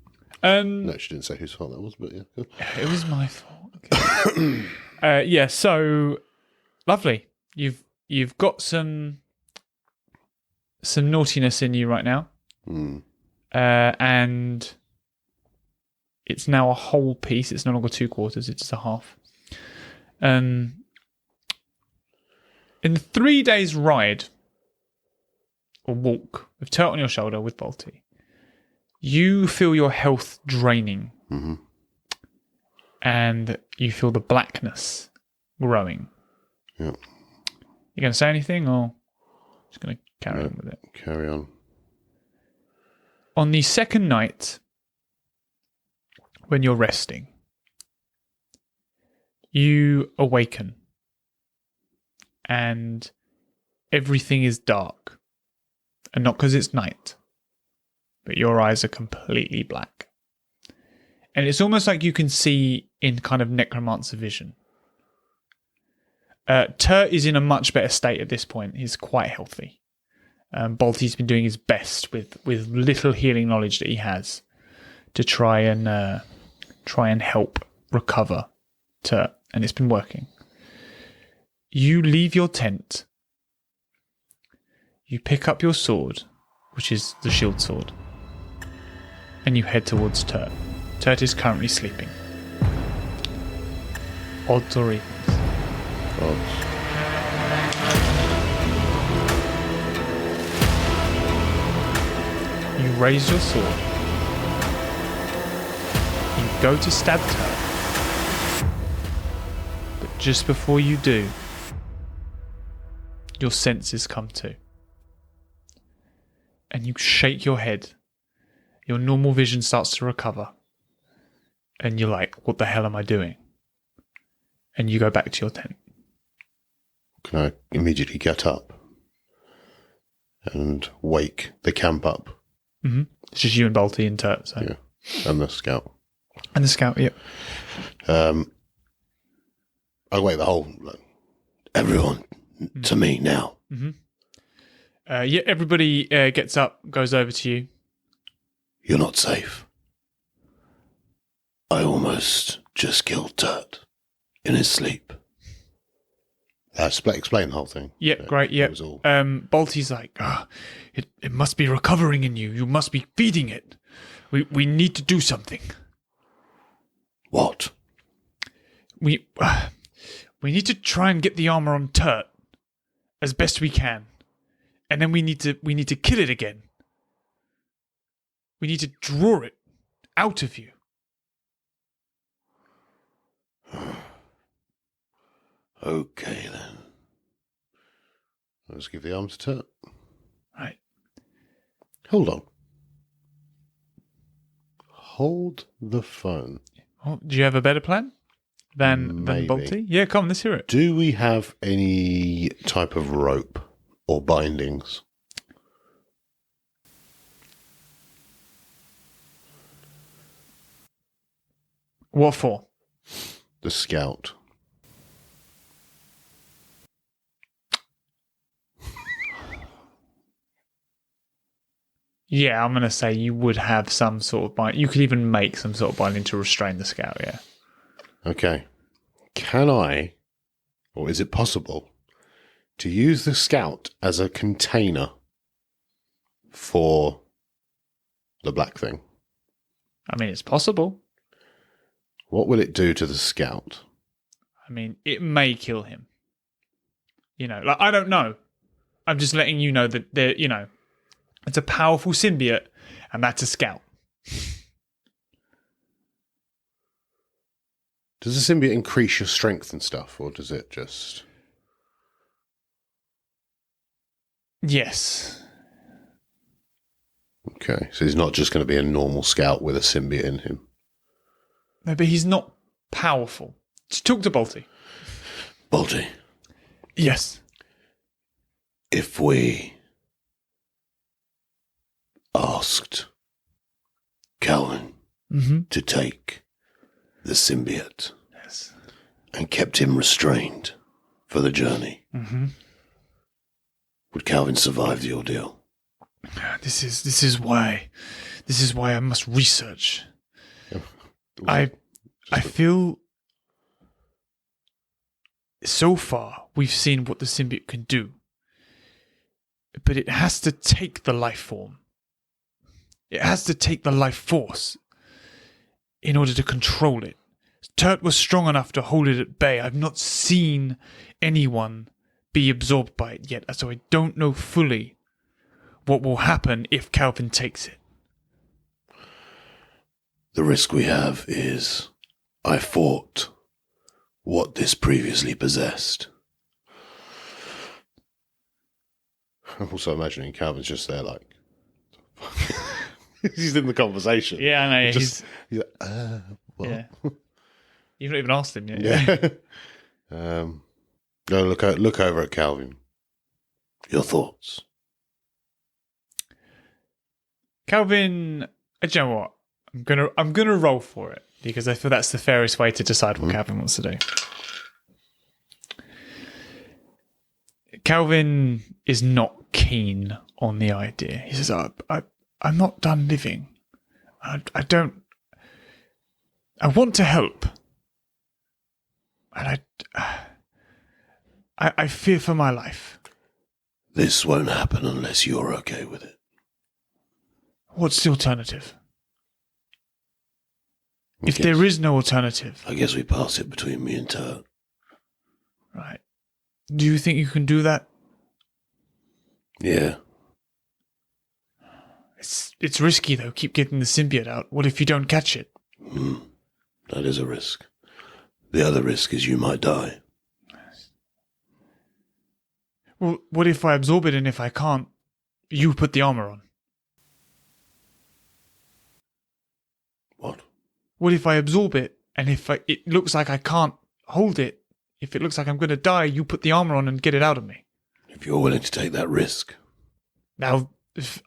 No, she didn't say whose fault that was, but yeah. Cool. It was my fault. Okay. Yeah. So lovely. You've got some naughtiness in you right now, and it's now a whole piece. It's no longer 2 quarters. It's a half. In the 3 days ride or walk with Turt on your shoulder with Balti, you feel your health draining, and you feel the blackness growing. Yeah. You going to say anything, or just going to carry on with it? Carry on. On the second night, when you're resting, you awaken, and everything is dark. And not because it's night, but your eyes are completely black. And it's almost like you can see in kind of necromancer vision. Turt is in a much better state at this point. He's quite healthy. Balti's been doing his best with little healing knowledge that he has to try and help recover Turt, and it's been working. You leave your tent. You pick up your sword, which is the shield sword, and you head towards Turt. Turt is currently sleeping. Odds or evens? Odds. You raise your sword. You go to stab Turt. But just before you do, your senses come to. And you shake your head. Your normal vision starts to recover. And you're like, what the hell am I doing? And you go back to your tent. Can I immediately get up and wake the camp up? Mm-hmm. It's just you and Balti and Turt. So. Yeah, and the scout. And the scout, yep. I wake the whole. Everyone, to me now. Yeah, everybody gets up, goes over to you. You're not safe. I almost just killed Turt in his sleep. Explain the whole thing. Yep, great, yep. It was all. Balti's like, it must be recovering in you. You must be feeding it. We need to do something. What? We need to try and get the armor on Turt as best we can. And then we need to kill it again. We need to draw it out of you. Okay, then. Let's give the arm to Turt. Right. Hold on. Hold the phone. Oh, do you have a better plan than Maybe. Balti? Yeah, come on, let's hear it. Do we have any type of rope or bindings? What for? The scout. Yeah, I'm going to say you would have some sort of bind. You could even make some sort of binding to restrain the scout, yeah. Okay. Can I, or is it possible, to use the scout as a container for the black thing? I mean, it's possible. What will it do to the scout? I mean, it may kill him. Like, I don't know. I'm just letting you know that it's a powerful symbiote, and that's a scout. Does the symbiote increase your strength and stuff, or does it just... Yes. Okay, so he's not just going to be a normal scout with a symbiote in him. No, but he's not powerful. Just talk to Balti. Balti, Yes. if we asked Calvin to take the symbiote Yes. and kept him restrained for the journey, would Calvin survive the ordeal? This is why I must research. I feel so far we've seen what the symbiote can do, but it has to take the life form. It has to take the life force in order to control it. Turt was strong enough to hold it at bay. I've not seen anyone be absorbed by it yet, so I don't know fully what will happen if Calvin takes it. The risk we have is I fought what this previously possessed. I'm also imagining Calvin's just there like... he's in the conversation. Yeah, I know. He's like, well... Yeah. You've not even asked him yet. Yeah. Go look over at Calvin. Your thoughts? Calvin, do you know what? I'm gonna roll for it because I feel that's the fairest way to decide what Calvin wants to do. Calvin is not keen on the idea. He says, I'm not done living. I want to help. And I fear for my life. This won't happen unless you're okay with it. What's the alternative? If there is no alternative. I guess we pass it between me and Turt. Right. Do you think you can do that? Yeah. It's risky though. Keep getting the symbiote out. What if you don't catch it? That is a risk. The other risk is you might die. Well, what if I absorb it and if I can't, you put the armor on? What? What if I absorb it and if it looks like I can't hold it, if it looks like I'm going to die, you put the armor on and get it out of me? If you're willing to take that risk. Now,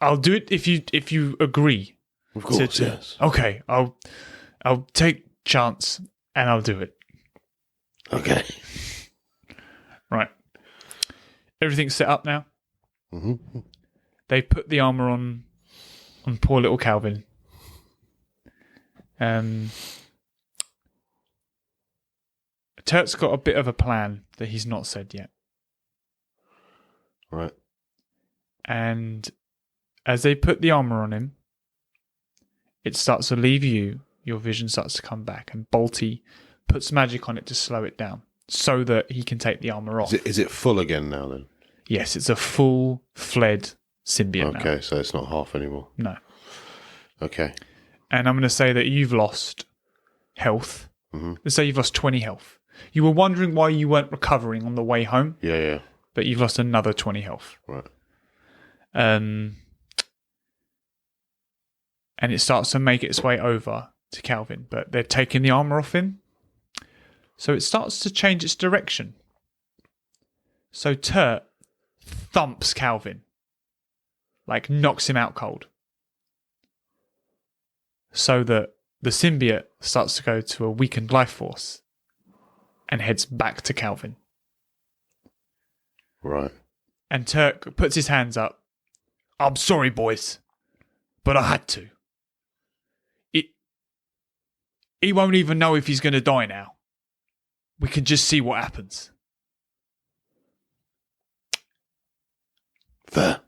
I'll do it if you agree. Of course, yes. Okay, I'll take chance and I'll do it. Okay. Right. Everything's set up now. Mm-hmm. They put the armor on poor little Calvin. Turt's got a bit of a plan that he's not said yet. Right. And as they put the armor on him, it starts to leave you. Your vision starts to come back, and Balti puts magic on it to slow it down so that he can take the armor off. Is it full again now then? Yes, it's a full-fled symbiote now. Okay, so it's not half anymore. No. Okay. And I'm going to say that you've lost health. Mm-hmm. Let's say you've lost 20 health. You were wondering why you weren't recovering on the way home. Yeah. But you've lost another 20 health. Right. And it starts to make its way over to Calvin, but they're taking the armor off him. So it starts to change its direction. So Turt thumps Calvin, like knocks him out cold. So that the symbiote starts to go to a weakened life force and heads back to Calvin. Right. And Turk puts his hands up. I'm sorry, boys, but I had to. He won't even know if he's going to die now. we can just see what happens. Fair.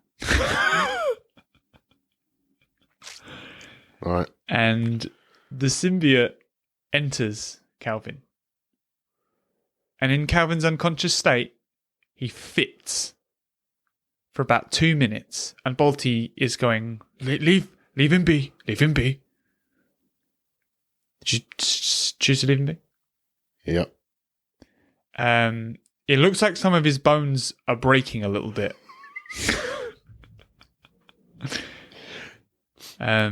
All right. And the symbiote enters Calvin. And in Calvin's unconscious state, he fits for about 2 minutes. And Balti is going, leave him be, leave him be. Did you choose to leave him be? Yep. It looks like some of his bones are breaking a little bit.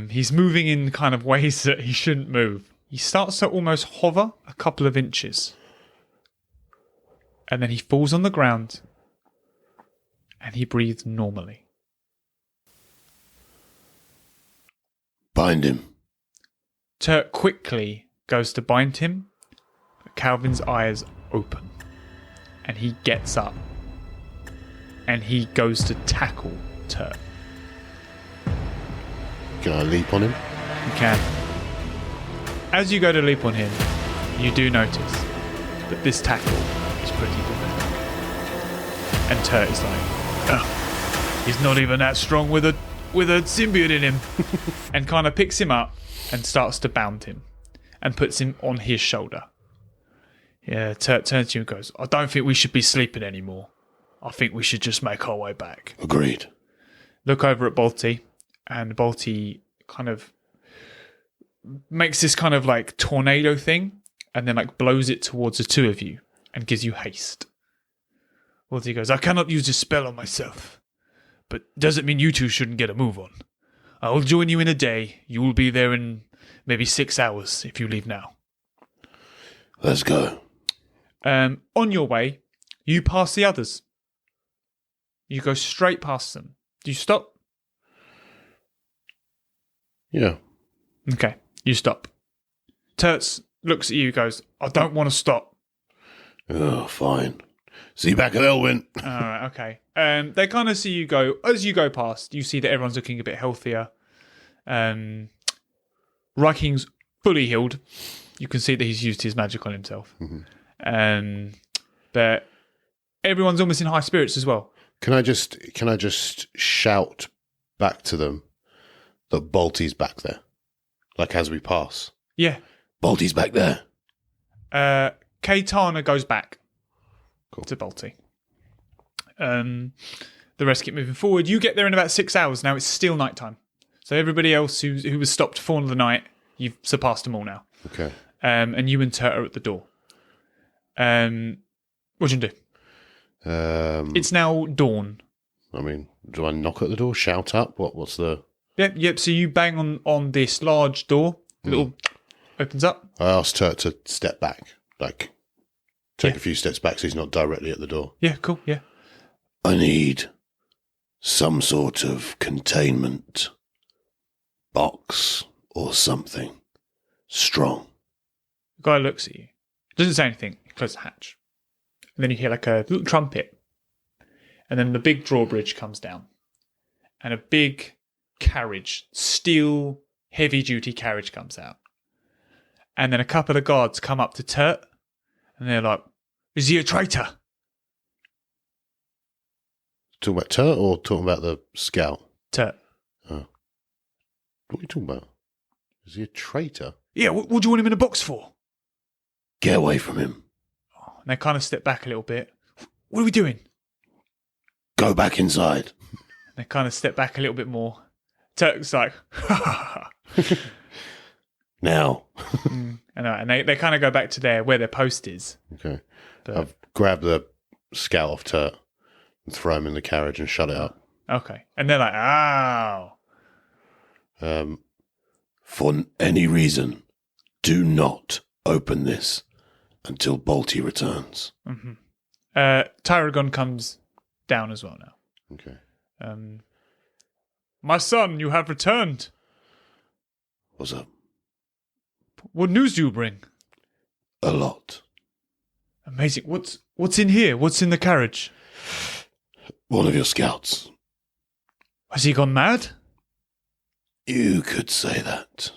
He's moving in kind of ways that he shouldn't move. He starts to almost hover a couple of inches. And then he falls on the ground. And he breathes normally. Bind him. Turk quickly goes to bind him. But Calvin's eyes open. And he gets up. And he goes to tackle Turk. Can I leap on him? You can. As you go to leap on him, you do notice that this tackle is pretty good. And Turt is like, oh, he's not even that strong with a symbiote in him. And kind of picks him up and starts to bound him and puts him on his shoulder. Yeah, Turt turns to you and goes, I don't think we should be sleeping anymore. I think we should just make our way back. Agreed. Look over at Balti, and Balti kind of makes this kind of like tornado thing and then like blows it towards the two of you and gives you haste. Balti goes, I cannot use this spell on myself, but doesn't mean you two shouldn't get a move on. I will join you in a day. You will be there in maybe 6 hours if you leave now. Let's go. On your way, you pass the others. You go straight past them. Do you stop? Yeah. Okay, you stop. Turtz looks at you, goes, I don't want to stop. Oh, fine. See you back at Elwyn. Alright, okay. They kind of see you go, as you go past, you see that everyone's looking a bit healthier. Ryking's fully healed. You can see that he's used his magic on himself. Mm-hmm. But everyone's almost in high spirits as well. Can I just shout back to them that Balti's back there? Like as we pass. Yeah. Balti's back there. Kaitana goes back Cool. to Balti. The rest keep moving forward. You get there in about 6 hours. Now it's still nighttime. So everybody else who was stopped for the night, you've surpassed them all now. Okay. And you and Turt are at the door. What do you do? It's now dawn. I mean, do I knock at the door? Shout up? What's the... Yep. So you bang on this large door. The little opens up. I asked Turt to step back. Like, take a few steps back so he's not directly at the door. Yeah, cool, yeah. I need some sort of containment box or something strong. The guy looks at you. Doesn't say anything. He closes the hatch. And then you hear like a little trumpet. And then the big drawbridge comes down. And a big carriage, steel, heavy-duty carriage comes out. And then a couple of guards come up to Turt. And they're like, is he a traitor? Talking about Turt or talking about the scout? Turt. Oh. What are you talking about? Is he a traitor? Yeah, what do you want him in a box for? Get away from him. And they kind of step back a little bit. What are we doing? Go back inside. They kind of step back a little bit more. Turk's like, Now. and they kind of go back to where their post is. Okay. But, I've grabbed the scout off Turt and throw him in the carriage and shut it up. okay. And they're like, oh. For any reason, do not open this until Balti returns. Mm-hmm. Tyragon comes down as well now. Okay. My son, you have returned. What's up? What news do you bring? A lot. Amazing. What's in here? What's in the carriage? One of your scouts. Has he gone mad? You could say that.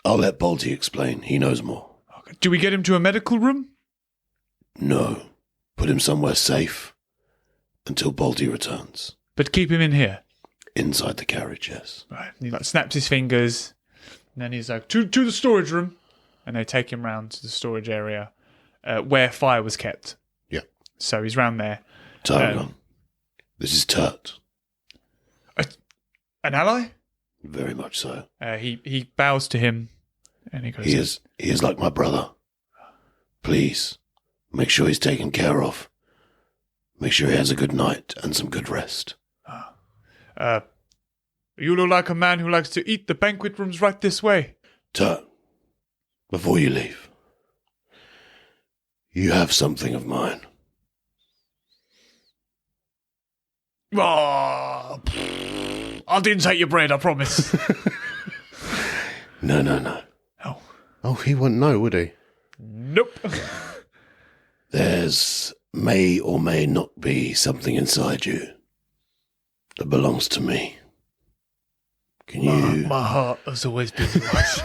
I'll let Balti explain. He knows more. Okay. Do we get him to a medical room? No. Put him somewhere safe until Baldy returns. But keep him in here. Inside the carriage, yes. Right. He snaps his fingers, and then he's like, to the storage room. And they take him round to the storage area where fire was kept. Yeah. So he's round there. Tarragon, this is Turt. An ally? Very much so. He bows to him, and he goes, He is like my brother. Please, make sure he's taken care of. Make sure he has a good night and some good rest. You look like a man who likes to eat. The banquet room's right this way. Turt, before you leave, you have something of mine. Oh, I didn't take your bread, I promise. No. Oh, he wouldn't know, would he? Nope. There's may or may not be something inside you that belongs to me. Can you... My heart has always been yours.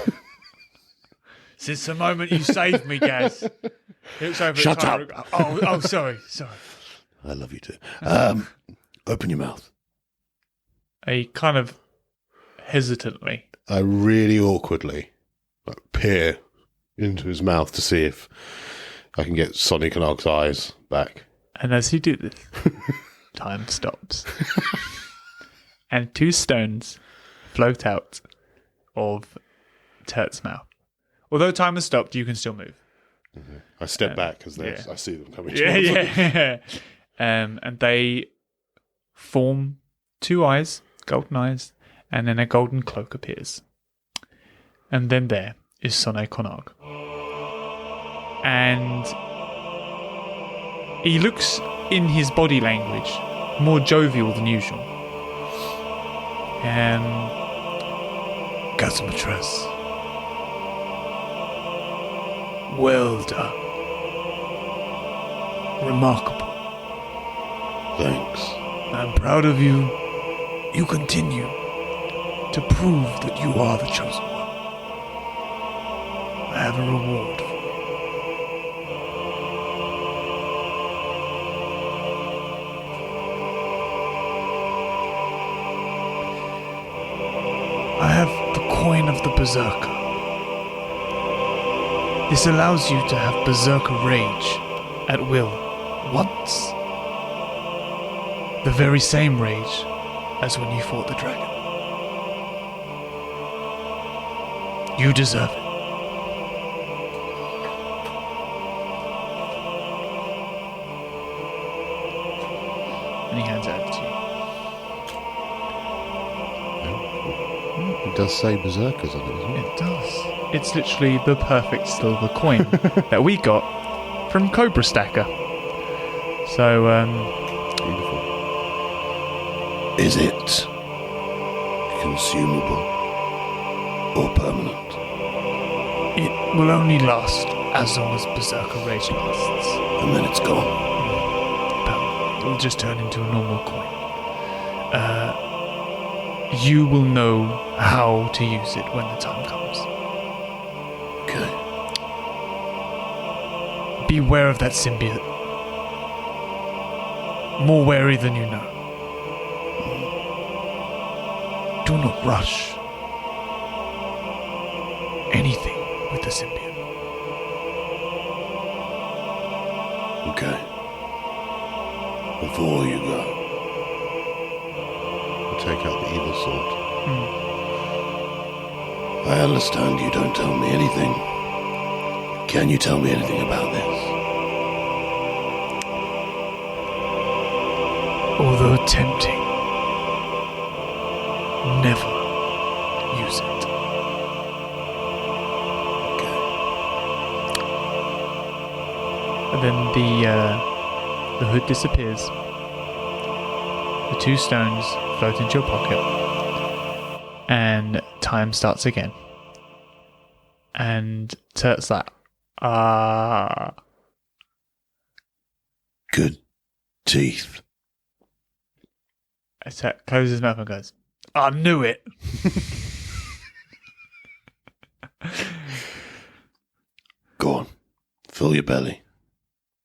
Since the moment you saved me, Gaz. Shut up. Oh, sorry. I love you too. Open your mouth. He kind of hesitantly. I really awkwardly peer into his mouth to see if I can get Sonic and Og's eyes back. And as you do this, time stops. And 2 stones float out of Turt's mouth. Although time has stopped, you can still move. Mm-hmm. I step back because yeah. I see them coming. Yeah. And they form 2 eyes, golden eyes, and then a golden cloak appears. And then there is Sone Konog. And he looks, in his body language, more jovial than usual. Gazzamatraz. Well done. Remarkable. Thanks. I'm proud of you. You continue to prove that you are the chosen one. I have a reward for you. I have the coin of the Berserker. This allows you to have Berserker rage at will once. The very same rage as when you fought the dragon. You deserve it. And he hands it over to you. It does say Berserkers on it, doesn't it? It does. It's literally the perfect silver coin that we got from Cobra Stacker. So, Beautiful. Is it consumable or permanent? it will only last as long as Berserker Rage lasts. And then it's gone. It will just turn into a normal coin. You will know how to use it when the time comes. Okay. Beware of that symbiote. More wary than you know. Do not rush anything with the symbiote. Okay. Before you go, We'll take out the evil sword. I understand you don't tell me anything. Can you tell me anything about this? Although tempting, never use it. Okay. And then the hood disappears. The 2 stones float into your pocket. And time starts again. And Turt's like, Good teeth. Turt closes his mouth and goes, I knew it. Go on. Fill your belly.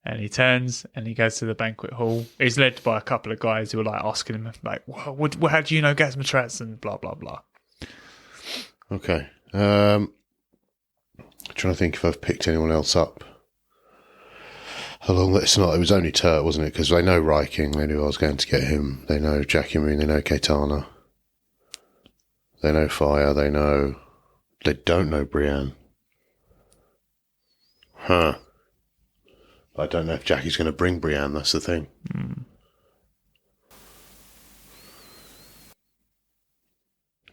And he turns and he goes to the banquet hall. He's led by a couple of guys who are like asking him, like, how do you know Gazzamatraz? And blah, blah, blah. Okay. Trying to think if I've picked anyone else up. How long? It was only Turt, wasn't it? Because they know Ryking. They knew I was going to get him. They know Jackie Moon. They know Caetana. They know Fire. They don't know Brienne. Huh. I don't know if Jackie's going to bring Brienne, that's the thing.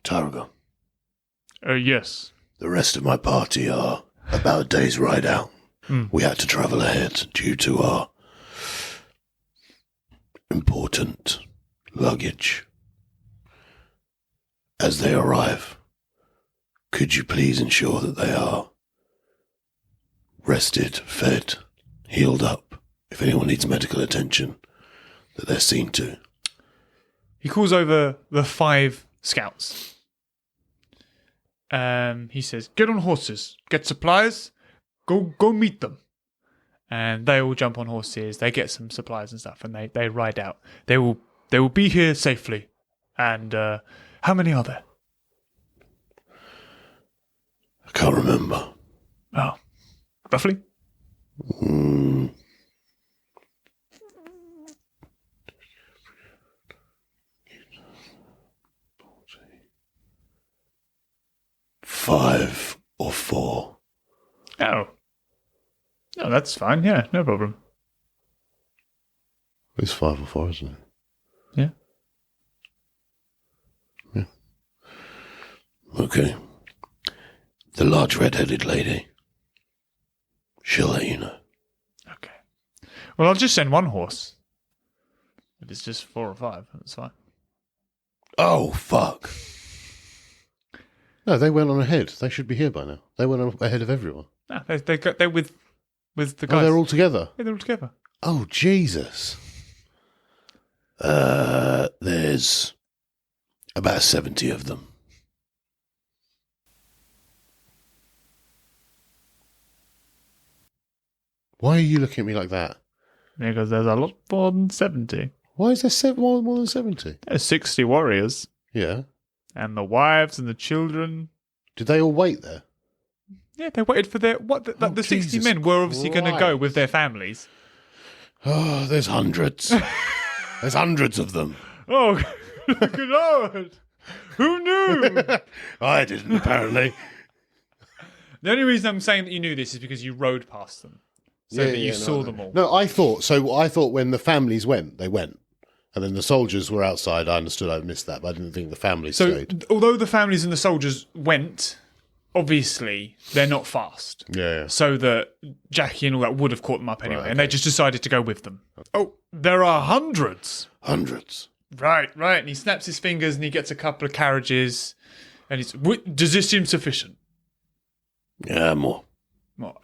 Tarragon. Yes. The rest of my party are about a day's ride out. We had to travel ahead due to our important luggage. As they arrive, could you please ensure that they are rested, fed, healed up? If anyone needs medical attention, that they're seen to. He calls over the 5 scouts. He says, get on horses, get supplies, go meet them. And they all jump on horses, they get some supplies and stuff, and they ride out. They will be here safely. And how many are there? I can't remember. Oh, roughly? 5 or 4. Oh. No, that's fine. Yeah, no problem. It's 5 or 4, isn't it? Yeah. Yeah. Okay. The large red-headed lady. She'll let you know. Okay. Well, I'll just send one horse. If it's just 4 or 5, that's fine. Oh, fuck. No, they went on ahead. They should be here by now. They went on ahead of everyone. No, they're with the guys. Oh, they're all together? Yeah, they're all together. Oh, Jesus. There's about 70 of them. Why are you looking at me like that? Because there's a lot more than 70. Why is there more than 70? There's 60 warriors. Yeah. And the wives and the children. Did they all wait there? Yeah, they waited for their... the 60 Jesus men were obviously going to go Christ. with their families. Oh, there's hundreds. There's hundreds of them. Oh, good Lord. Who knew? I didn't, apparently. The only reason I'm saying that you knew this is because you rode past them. So that you saw them all. No, I thought when the families went, they went. And then the soldiers were outside. I understood I missed that, but I didn't think the families stayed. Although the families and the soldiers went, obviously, they're not fast. Yeah. So that Jackie and all that would have caught them up anyway. Right, And they just decided to go with them. Oh, there are hundreds. Hundreds. Right. And he snaps his fingers and he gets a couple of carriages. And he's, does this seem sufficient? Yeah, more. Well,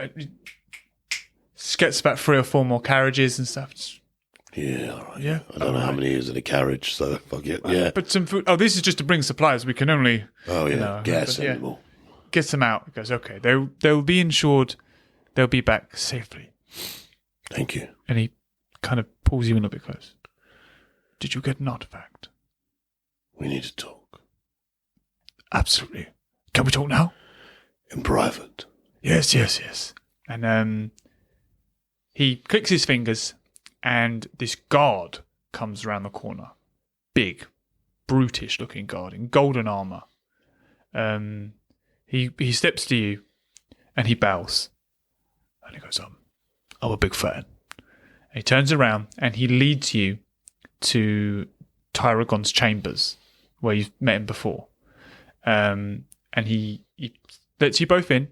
gets about 3 or 4 more carriages and stuff. Yeah, all right. Yeah. I don't know how many is in a carriage, so fuck it. Yeah. But some food. Oh, this is just to bring supplies. We can only Oh, yeah. know, Gas but yeah. anymore. get them out. He goes, okay, they'll be insured. They'll be back safely. Thank you. And he kind of pulls you in a bit close. Did you get an artifact? We need to talk. Absolutely. Can we talk now? In private. Yes. And he clicks his fingers, and this guard comes around the corner. Big, brutish-looking guard in golden armor. He steps to you, and he bows. And he goes, I'm a big fan. And he turns around, and he leads you to Tyragon's chambers, where you've met him before. And he lets you both in,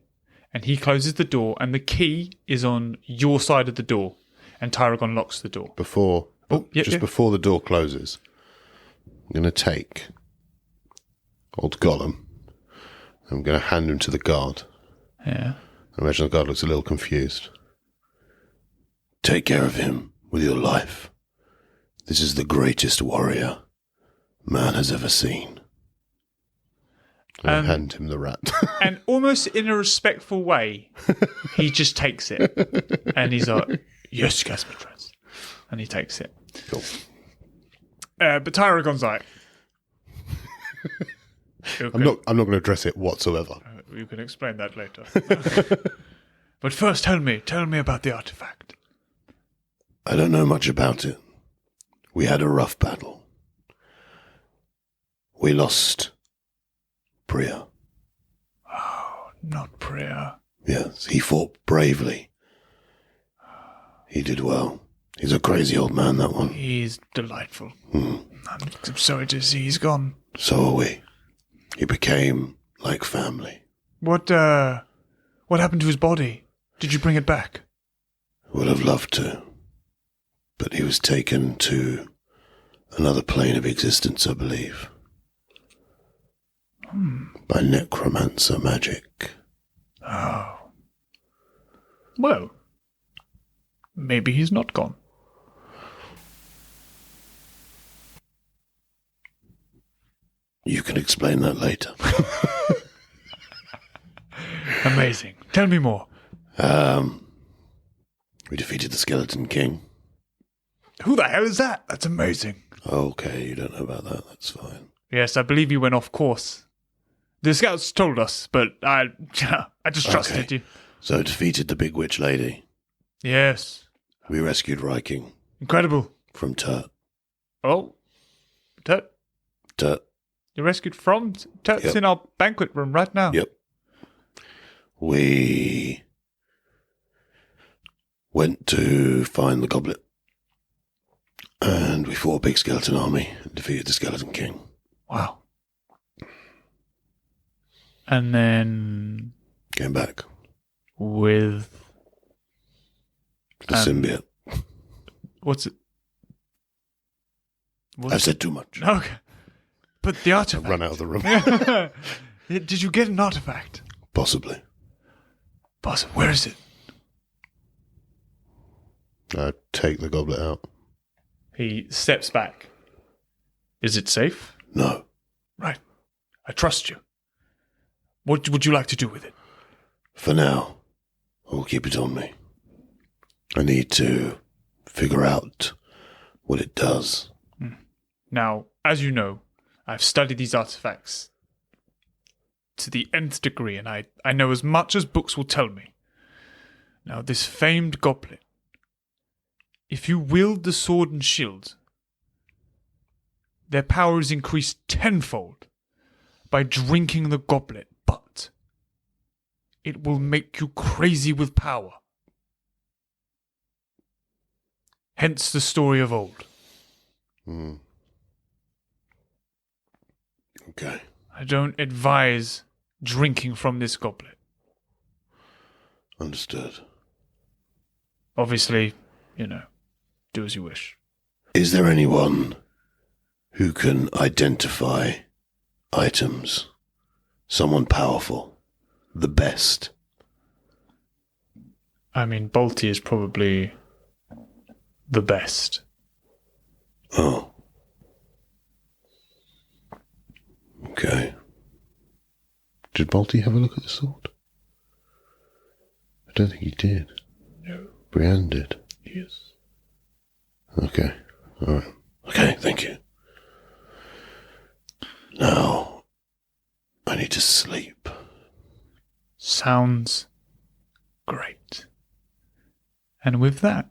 and he closes the door, and the key is on your side of the door, and Tyragon locks the door. Before the door closes, I'm going to take old Gollum. I'm going to hand him to the guard. Yeah. I imagine the guard looks a little confused. Take care of him with your life. This is the greatest warrior man has ever seen. I hand him the rat. And almost in a respectful way, he just takes it. And he's like, Yes, Gazzamatraz. And he takes it. Cool. But Tyragon's like, I'm not going to address it whatsoever. You can explain that later. But first, tell me about the artifact. I don't know much about it. We had a rough battle. We lost Priya. Oh, not Priya. Yes, he fought bravely. He did well. He's a crazy old man, that one. He's delightful. I'm sorry to see he's gone. So are we. He became like family. What happened to his body? Did you bring it back? Would have loved to. But he was taken to another plane of existence, I believe. By necromancer magic. Oh. Well, maybe he's not gone. You can explain that later. Amazing. Tell me more. We defeated the Skeleton King. Who the hell is that? That's amazing. Okay, you don't know about that. That's fine. Yes, I believe you went off course. The scouts told us, but I just trusted you. So defeated the big witch lady. Yes. We rescued Viking Incredible. from Turt. Oh. Tut. Turt. You're rescued from Tut's Yep. in our banquet room right now. Yep. We went to find the goblet. And we fought a big skeleton army and defeated the Skeleton King. Wow. And then Came back. with The symbiote. what's it? I've said too much. Okay. But the artifact. Run out of the room. Did you get an artifact? Possibly. Boss, where is it? Take the goblet out. He steps back. Is it safe? No. Right. I trust you. What would you like to do with it? For now, I'll keep it on me. I need to figure out what it does. Now, as you know, I've studied these artifacts to the nth degree, and I know as much as books will tell me. Now, this famed goblet, if you wield the sword and shield, their power is increased tenfold by drinking the goblet, but it will make you crazy with power. Hence the story of old. Okay. I don't advise drinking from this goblet. Understood. Obviously, do as you wish. Is there anyone who can identify items? Someone powerful? The best? I mean, Bolty is probably the best. Oh. Okay. Did Balti have a look at the sword? I don't think he did. No. Brienne did. Yes. Okay. All right. Okay, thank you. Now, I need to sleep. Sounds great. And with that,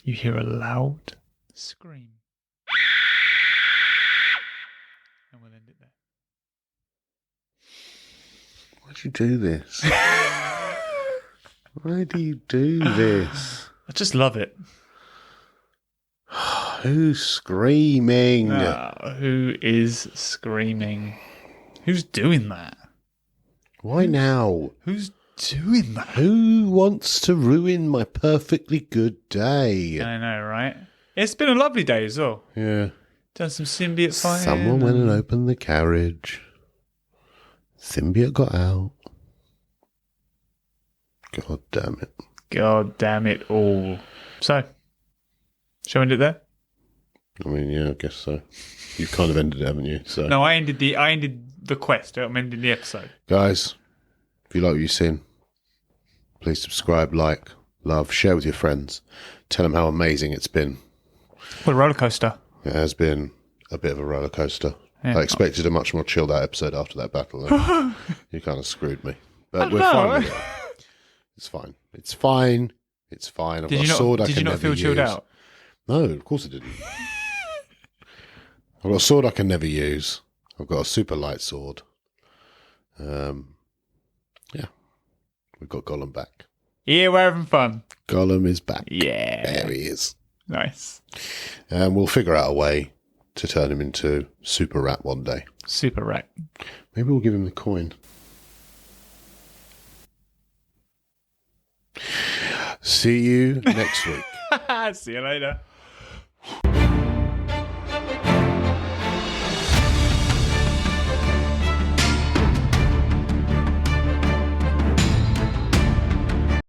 you hear a loud scream. And we'll end it there. Why'd you do this? Why do you do this? I just love it. Who's screaming? Who is screaming? Who's doing that? Why now? Who's doing that? Who wants to ruin my perfectly good day? I know, right? It's been a lovely day as well. Yeah. Done some symbiote fighting. Someone went and opened the carriage. Symbiote got out. God damn it. God damn it all. So, shall we end it there? I mean, yeah, I guess so. You've kind of ended it, haven't you? So, No, I ended the quest. I'm ending the episode. guys, if you like what you've seen, please subscribe, like, love. Share with your friends. Tell them how amazing it's been. What a roller coaster. It has been a bit of a roller coaster. Yeah. I expected a much more chilled out episode after that battle. Though. You kind of screwed me. But we're fine with it. It's fine. It's fine. It's fine. I've got a sword I can never use. Did you not feel chilled out? No, of course I didn't. I've got a sword I can never use. I've got a super light sword. Yeah. We've got Gollum back. Yeah, we're having fun. Gollum is back. Yeah. There he is. Nice. We'll figure out a way to turn him into Super Rat one day. Super Rat. Maybe we'll give him the coin. See you next week. See you later.